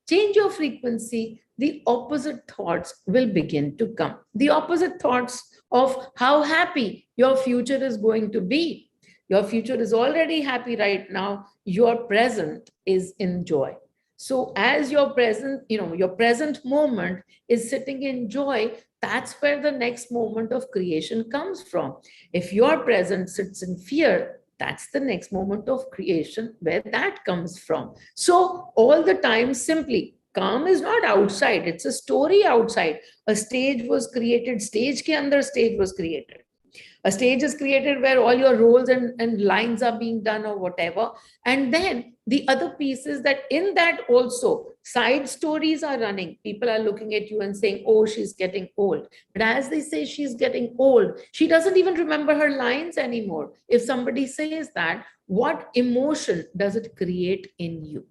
Speaker 1: Change your frequency. The opposite thoughts will begin to come. The opposite thoughts of how happy your future is going to be. Your future is already happy right now. Your present is in joy. So as your present, your present moment is sitting in joy, that's where the next moment of creation comes from. If your present sits in fear, that's the next moment of creation where that comes from. So all the time, simply, calm is not outside. It's a story outside. A stage was created. Stage ke andar stage was created. A stage is created where all your roles and lines are being done or whatever. And then the other piece is that in that also side stories are running. People are looking at you and saying, oh, she's getting old. But as they say she's getting old, she doesn't even remember her lines anymore. If somebody says that, what emotion does it create in you?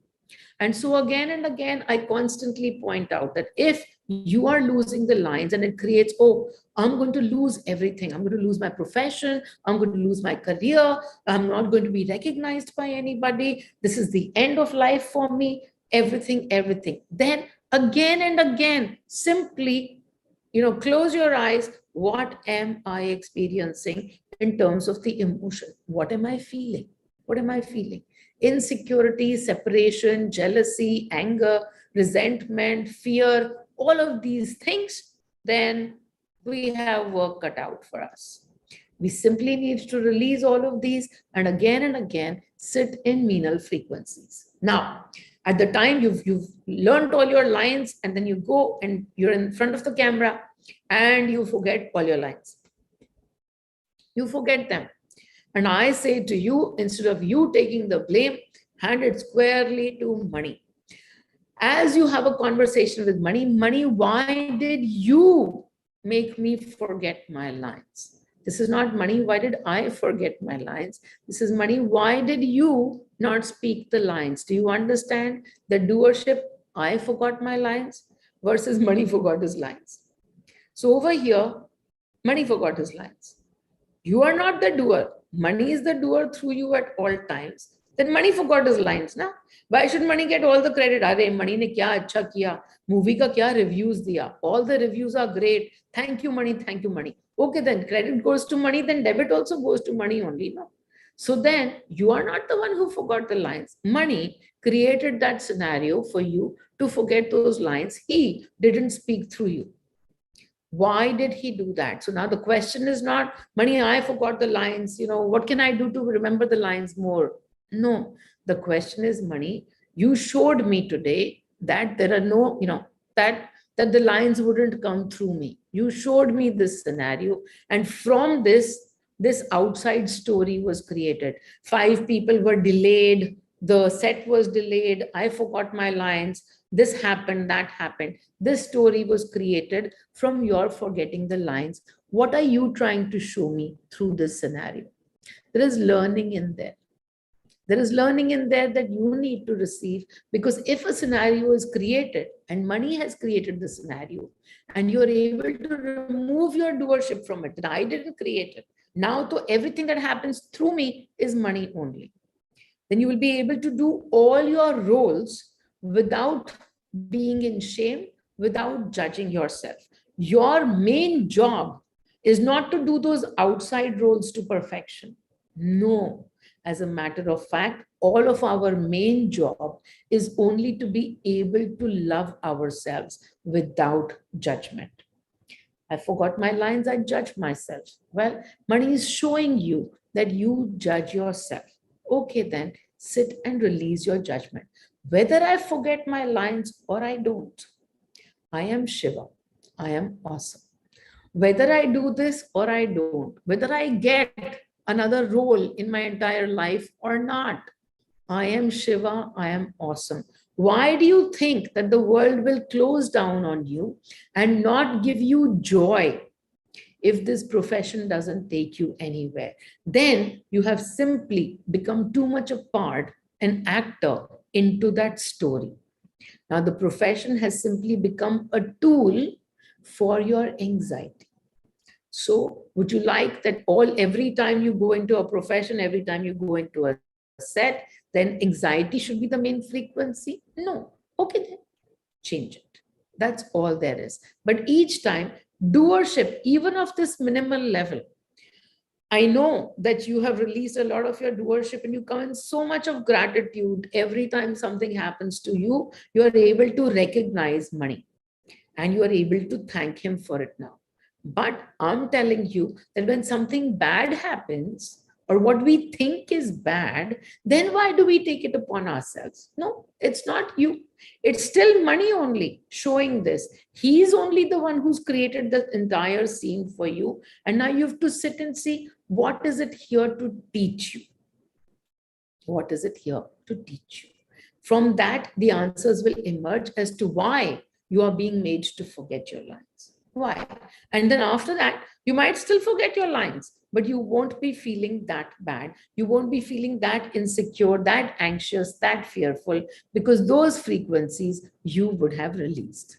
Speaker 1: And so again and again, I constantly point out that if you are losing the lines and it creates, oh, I'm going to lose everything. I'm going to lose my profession. I'm going to lose my career. I'm not going to be recognized by anybody. This is the end of life for me. Everything. Then again and again, simply, close your eyes. What am I experiencing in terms of the emotion? What am I feeling? What am I feeling? Insecurity, separation, jealousy, anger, resentment, fear, all of these things, then we have work cut out for us. We simply need to release all of these and again sit in Meenal frequencies. Now, at the time you've learned all your lines, and then you go and you're in front of the camera and you forget all your lines. You forget them. And I say to you, instead of you taking the blame, hand it squarely to money. As you have a conversation with money, why did you make me forget my lines? This is not money, why did I forget my lines? This is money, why did you not speak the lines? Do you understand the doership? I forgot my lines versus money forgot his lines. So over here, money forgot his lines. You are not the doer. Money is the doer through you at all times. Then money forgot his lines. Now, why should money get all the credit? Arey, money ne kya acha kiya? Movie ka kya reviews diya? All the reviews are great. Thank you, money. Thank you, money. Okay, then credit goes to money. Then debit also goes to money only. No. So then you are not the one who forgot the lines. Money created that scenario for you to forget those lines. He didn't speak through you. Why did he do that? So now the question is not, money, I forgot the lines, what can I do to remember the lines more? No, the question is, money, you showed me today that there are no, that the lines wouldn't come through me. You showed me this scenario. And from this outside story was created. 5 people were delayed. The set was delayed. I forgot my lines. This happened, that happened. This story was created from your forgetting the lines. What are you trying to show me through this scenario? There is learning in there. There is learning in there that you need to receive, because if a scenario is created and money has created the scenario and you're able to remove your doership from it, that I didn't create it. Now, so everything that happens through me is money only. Then you will be able to do all your roles without being in shame, without judging yourself. Your main job is not to do those outside roles to perfection. No, as a matter of fact, all of our main job is only to be able to love ourselves without judgment. I forgot my lines, I judge myself. Well, money is showing you that you judge yourself. Okay, then sit and release your judgment. Whether I forget my lines or I don't, I am Shiva. I am awesome. Whether I do this or I don't, whether I get another role in my entire life or not, I am Shiva. I am awesome. Why do you think that the world will close down on you and not give you joy if this profession doesn't take you anywhere? Then you have simply become too much a part, an actor into that story. Now the profession has simply become a tool for your anxiety. So would you like that every time you go into a profession, every time you go into a set, then anxiety should be the main frequency? No. Okay, then change it. That's all there is. But each time, doership, even of this minimal level, I know that you have released a lot of your doership and you come in so much of gratitude. Every time something happens to you, you are able to recognize money and you are able to thank him for it now. But I'm telling you that when something bad happens, or what we think is bad, then why do we take it upon ourselves? No, it's not you. It's still money only showing this. He's only the one who's created the entire scene for you. And now you have to sit and see, what is it here to teach you? What is it here to teach you? From that, the answers will emerge as to why you are being made to forget your lines. Why? And then after that, you might still forget your lines. but you won't be feeling that bad. You won't be feeling that insecure, that anxious, that fearful, because those frequencies you would have released.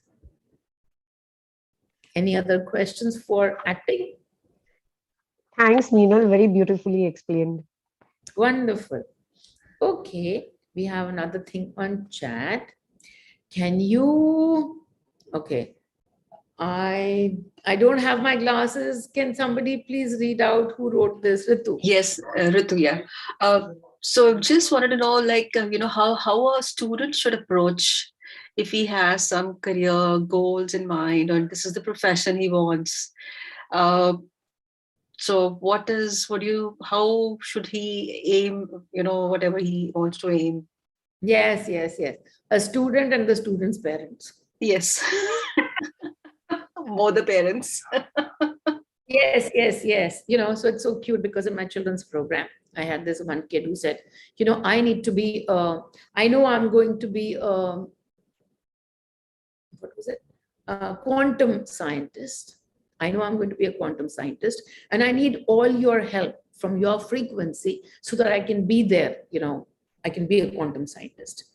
Speaker 1: Any other questions for acting?
Speaker 3: Thanks, Meenal. Very beautifully explained.
Speaker 1: Wonderful. Okay, we have another thing on chat. Can you, okay, I don't have my glasses. Can somebody please read out who wrote this? Ritu.
Speaker 4: Yes, Ritu, yeah. So just wanted to know, like, how a student should approach if he has some career goals in mind, or this is the profession he wants. So how should he aim, whatever he wants to aim?
Speaker 1: Yes, yes, yes. A student and the student's parents.
Speaker 4: Yes. More the parents.
Speaker 1: Yes, yes, yes. So it's so cute because in my children's program, I had this one kid who said, I need to be, I know I'm going to be, what was it? Quantum scientist. I know I'm going to be a quantum scientist, and I need all your help from your frequency so that I can be there, I can be a quantum scientist.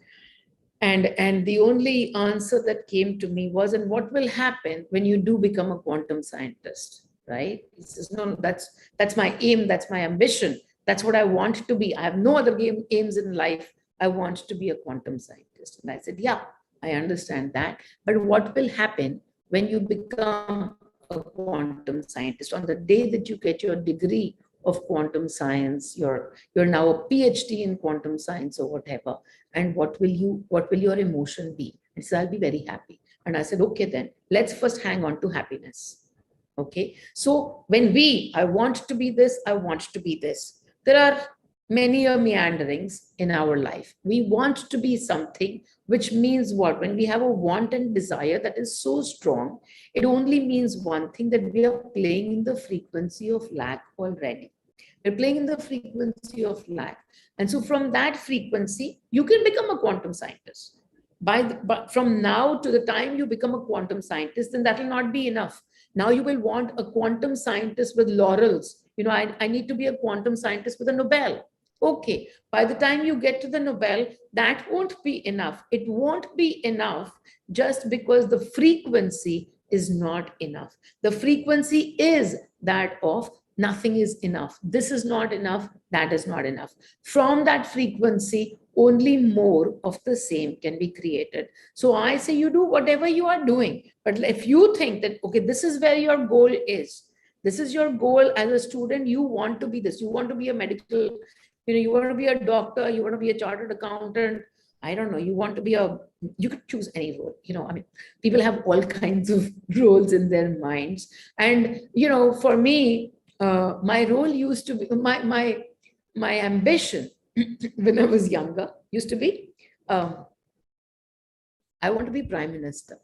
Speaker 1: And the only answer that came to me was, and what will happen when you do become a quantum scientist, right? He says, no, that's my aim, that's my ambition, that's what I want to be. I have no other aims in life. I want to be a quantum scientist. And I said, yeah, I understand that. But what will happen when you become a quantum scientist? On the day that you get your degree of quantum science, you're now a PhD in quantum science or whatever, and what will your emotion be? He said, I'll be very happy. And I said, okay, then let's first hang on to happiness. Okay, so when I want to be this, I want to be this, there are many meanderings in our life. We want to be something, which means what? When we have a want and desire that is so strong, it only means one thing, that we are playing in the frequency of lack already. We're playing in the frequency of lack. And so from that frequency, you can become a quantum scientist. But from now to the time you become a quantum scientist, then that will not be enough. Now you will want a quantum scientist with laurels. I need to be a quantum scientist with a Nobel. Okay, by the time you get to the Nobel, that won't be enough. It won't be enough just because the frequency is not enough. The frequency is that of nothing is enough. This is not enough. That is not enough. From that frequency, only more of the same can be created. So I say you do whatever you are doing. But if you think that, okay, this is where your goal is, this is your goal as a student, you want to be this, you want to be a medical, you want to be a doctor, you want to be a chartered accountant, I don't know, you want to be you could choose any role, people have all kinds of roles in their minds. And, for me, my role used to be, my ambition when I was younger used to be, I want to be prime minister.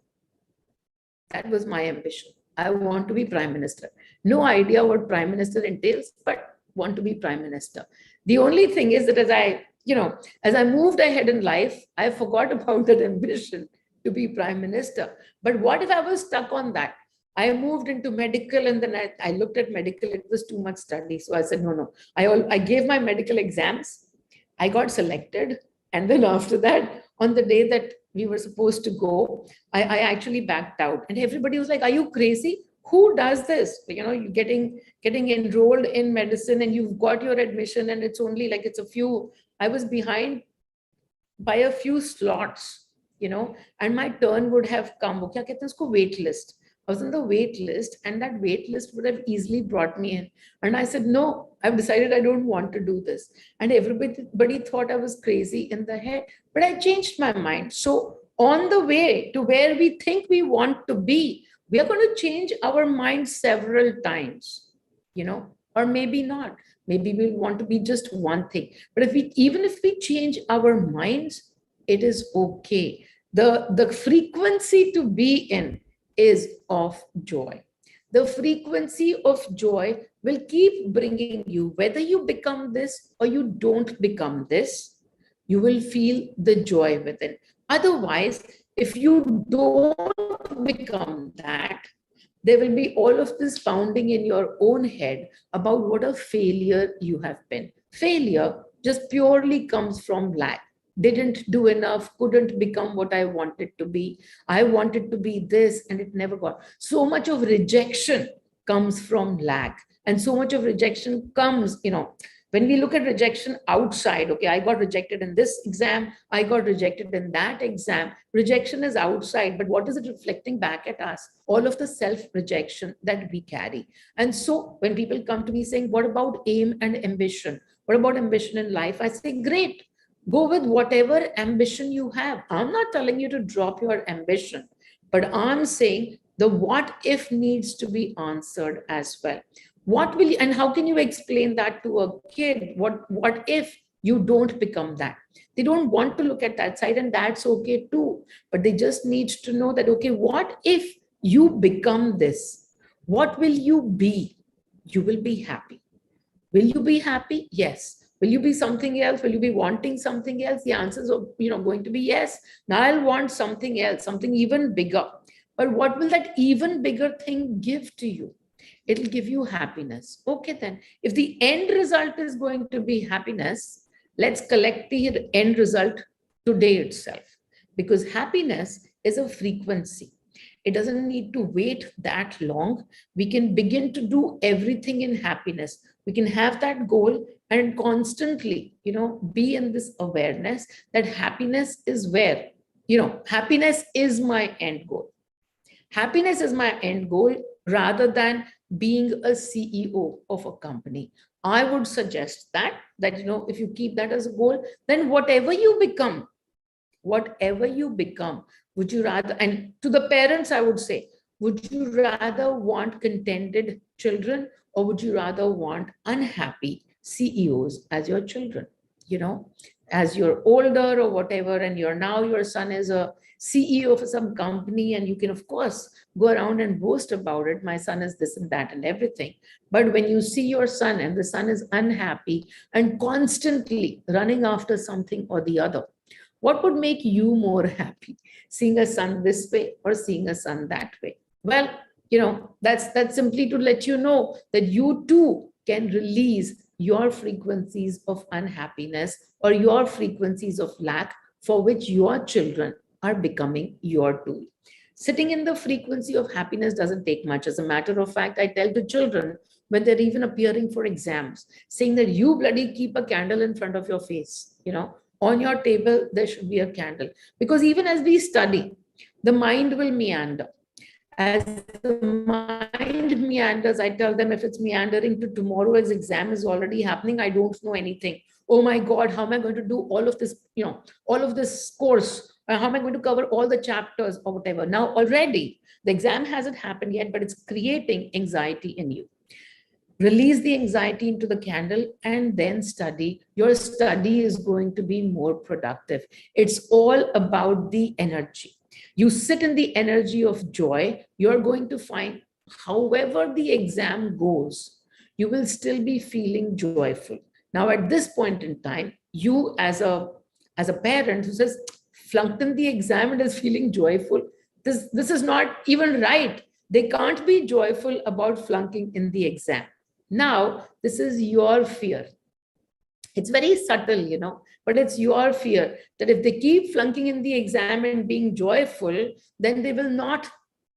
Speaker 1: That was my ambition. I want to be prime minister. No idea what prime minister entails, but want to be prime minister. The only thing is that as I moved ahead in life, I forgot about that ambition to be prime minister. But what if I was stuck on that? I moved into medical, and then I looked at medical. It was too much study. So I said, no. I gave my medical exams. I got selected. And then after that, on the day that we were supposed to go, I actually backed out. And everybody was like, are you crazy? Who does this? You're getting enrolled in medicine and you've got your admission, and it's only like I was behind by a few slots, and my turn would have come. Kya kehte hain usko? Wait list. I was on the wait list, and that wait list would have easily brought me in. And I said, no, I've decided I don't want to do this. And everybody thought I was crazy in the head, but I changed my mind. So on the way to where we think we want to be, we are going to change our mind several times, or maybe not. Maybe we want to be just one thing. But even if we change our minds, it is okay. The frequency to be in is of joy. The frequency of joy will keep bringing you, whether you become this or you don't become this, you will feel the joy within. Otherwise, if you don't become that, There will be all of this pounding in your own head about what a failure you have been. Failure just purely comes from lack. Didn't do enough, couldn't become what I wanted to be. I wanted to be this and it never got. So much of rejection comes from lack. And so much of rejection comes, when we look at rejection outside, okay, I got rejected in this exam, I got rejected in that exam. Rejection is outside, but what is it reflecting back at us? All of the self-rejection that we carry. And so when people come to me saying, what about aim and ambition? What about ambition in life? I say, great, go with whatever ambition you have. I'm not telling you to drop your ambition, but I'm saying the what if needs to be answered as well. What will you, and how can you explain that to a kid? What if you don't become that? They don't want to look at that side, and that's okay too. But they just need to know that, okay, what if you become this? What will you be? You will be happy. Will you be happy? Yes. Will you be something else? Will you be wanting something else? The answer is, going to be yes. Now I'll want something else, something even bigger. But what will that even bigger thing give to you? It'll give you happiness. Okay, then if the end result is going to be happiness, let's collect the end result today itself, because happiness is a frequency. It doesn't need to wait that long. We can begin to do everything in happiness. We can have that goal and constantly, be in this awareness that happiness is where, happiness is my end goal. Happiness is my end goal rather than being a CEO of a company. I would suggest that if you keep that as a goal, then whatever you become, would you rather, and to the parents, I would say, would you rather want contented children or would you rather want unhappy CEOs as your children? As you're older or whatever, and your son is a CEO of some company, and you can, of course, go around and boast about it. My son is this and that and everything. But when you see your son and the son is unhappy and constantly running after something or the other, what would make you more happy? Seeing a son this way or seeing a son that way? Well, that's simply to let you know that you too can release your frequencies of unhappiness or your frequencies of lack, for which your children are becoming your tool. Sitting in the frequency of happiness doesn't take much. As a matter of fact, I tell the children when they're even appearing for exams, saying that you bloody keep a candle in front of your face, on your table, there should be a candle. Because even as we study, the mind will meander. As the mind meanders, I tell them, if it's meandering to tomorrow's exam is already happening, I don't know anything. Oh my God, how am I going to do all of this, all of this course? How am I going to cover all the chapters or whatever? Now already the exam hasn't happened yet, but it's creating anxiety in you. Release the anxiety into the candle and then study. Your study is going to be more productive. It's all about the energy. You sit in the energy of joy, you're going to find, however the exam goes, you will still be feeling joyful. Now, at this point in time, you as a parent who says, flunked in the exam and is feeling joyful, this is not even right. They can't be joyful about flunking in the exam. Now, this is your fear. It's very subtle, but it's your fear that if they keep flunking in the exam and being joyful, then they will not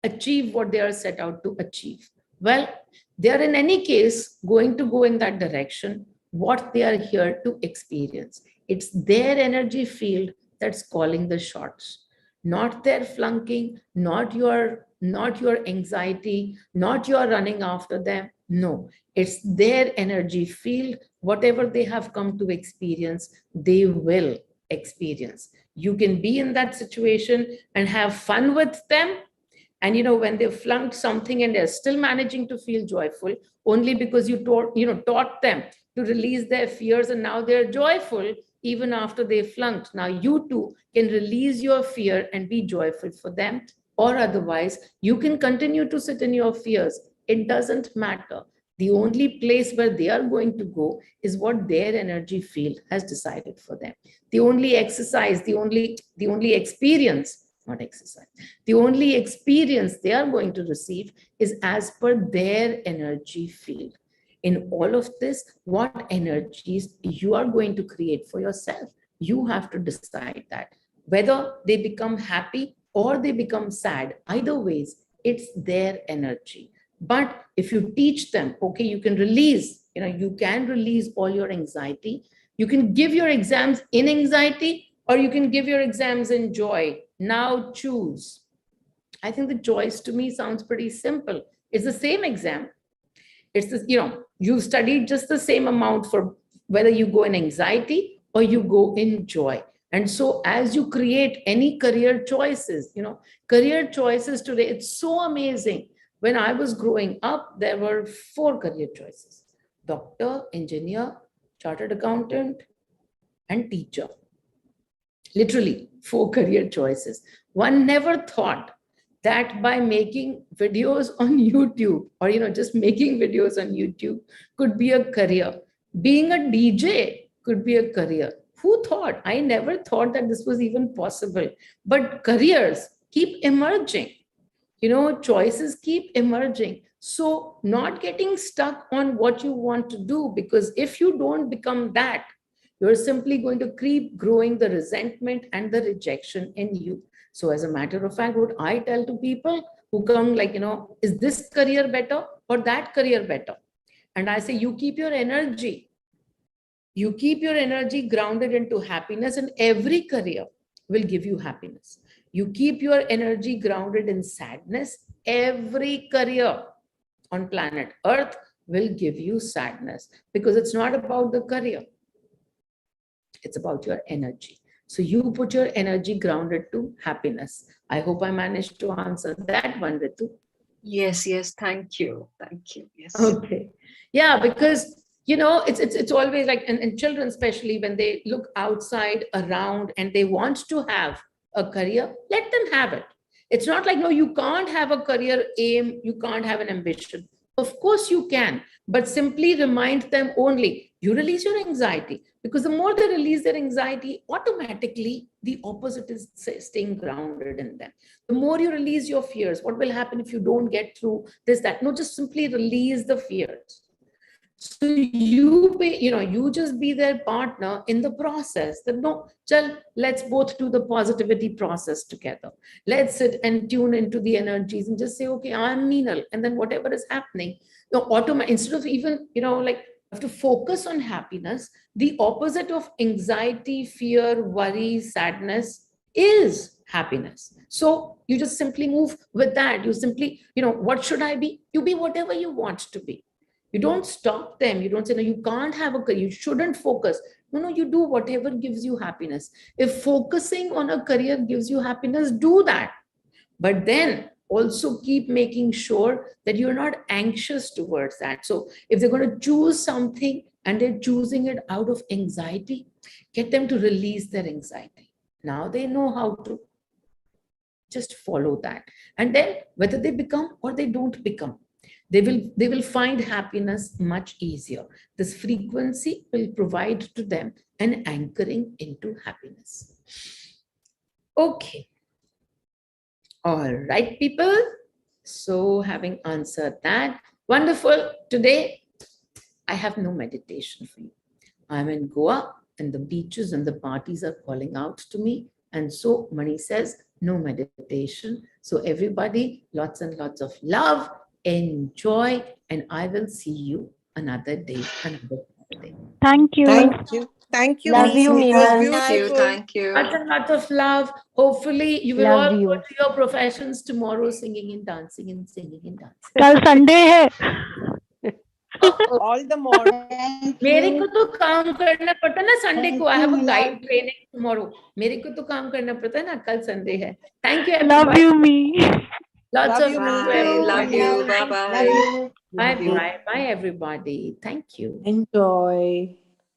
Speaker 1: achieve what they are set out to achieve. Well, they are in any case going to go in that direction, what they are here to experience. It's their energy field that's calling the shots, not their flunking, not your anxiety, not your running after them. No, it's their energy field. Whatever they have come to experience, they will experience. You can be in that situation and have fun with them. And when they flunked something and they're still managing to feel joyful, only because you taught them to release their fears, and now they're joyful even after they flunked. Now you too can release your fear and be joyful for them, or otherwise you can continue to sit in your fears. It doesn't matter. The only place where they are going to go is what their energy field has decided for them. The only exercise, the only experience not exercise. The only experience they are going to receive is as per their energy field. In all of this, what energies you are going to create for yourself, you have to decide that. Whether they become happy or they become sad, either ways, it's their energy. But if you teach them, okay, you can release, you can release all your anxiety. You can give your exams in anxiety, or you can give your exams in joy. Now choose. I think the choice to me sounds pretty simple. It's the same exam. It's this, you've studied just the same amount for whether you go in anxiety or you go in joy. And so as you create any career choices, career choices today, it's so amazing. When I was growing up, there were 4 career choices: doctor, engineer, chartered accountant, and teacher. Literally 4 career choices. One never thought that by making videos on YouTube, or just making videos on YouTube could be a career. Being a DJ could be a career. Who thought? I never thought that this was even possible. But careers keep emerging. Choices keep emerging. So not getting stuck on what you want to do, because if you don't become that, you're simply going to keep growing the resentment and the rejection in you. So as a matter of fact, what I tell to people who come like, is this career better or that career better? And I say, you keep your energy. You keep your energy grounded into happiness, and every career will give you happiness. You keep your energy grounded in sadness, every career on planet Earth will give you sadness, because it's not about the career. It's about your energy. So you put your energy grounded to happiness. I hope I managed to answer that one, Ritu.
Speaker 4: Yes, thank you. Yes.
Speaker 1: Okay. Yeah, because it's always like, and children, especially when they look outside around and they want to have a career, let them have it. It's not like, no, you can't have a career aim, you can't have an ambition. Of course you can, but simply remind them only, you release your anxiety, because the more they release their anxiety, automatically the opposite is staying grounded in them. The more you release your fears, what will happen if you don't get through this, that? No, just simply release the fears. So you just be their partner in the process. That no, let's both do the positivity process together. Let's sit and tune into the energies and just say, okay, I'm Meenal. And then whatever is happening, instead of even, have to focus on happiness, the opposite of anxiety, fear, worry, sadness is happiness. So you just simply move with that. You simply, what should I be? You be whatever you want to be. You don't stop them. You don't say, no, you can't have a career. You shouldn't focus. No, you do whatever gives you happiness. If focusing on a career gives you happiness, do that. But then also keep making sure that you're not anxious towards that. So if they're going to choose something and they're choosing it out of anxiety, get them to release their anxiety. Now they know how to just follow that. And then whether they become or they don't become, they will find happiness much easier. This frequency will provide to them an anchoring into happiness. Okay. All right, people. So having answered that, wonderful. Today, I have no meditation for you. I'm in Goa and the beaches and the parties are calling out to me. And so Mani says, no meditation. So everybody, lots and lots of love. Enjoy, and I will see you another day, another day.
Speaker 5: Thank you.
Speaker 2: Thank you. Thank you.
Speaker 3: Love you,
Speaker 2: Meenal. It was
Speaker 3: Meenal.
Speaker 4: Thank
Speaker 2: beautiful.
Speaker 4: you.
Speaker 1: Lots and lots of love. Hopefully, you will
Speaker 3: Love
Speaker 1: all
Speaker 3: you.
Speaker 1: go to your professions tomorrow, singing and dancing and singing and dancing.
Speaker 5: कल Sunday है.
Speaker 2: All the more.
Speaker 1: मेरे को तो काम करना पड़ता है ना संडे को. I have a guide training tomorrow. मेरे को तो काम करना पड़ता है ना, कल संडे है. Thank you everybody.
Speaker 5: Love you, me.
Speaker 1: Lots
Speaker 2: Love
Speaker 1: of
Speaker 2: you,
Speaker 1: love.
Speaker 2: Meenal.
Speaker 4: Love you. Bye-bye.
Speaker 2: Love you.
Speaker 1: Bye bye. Bye everybody. Thank you.
Speaker 2: Enjoy.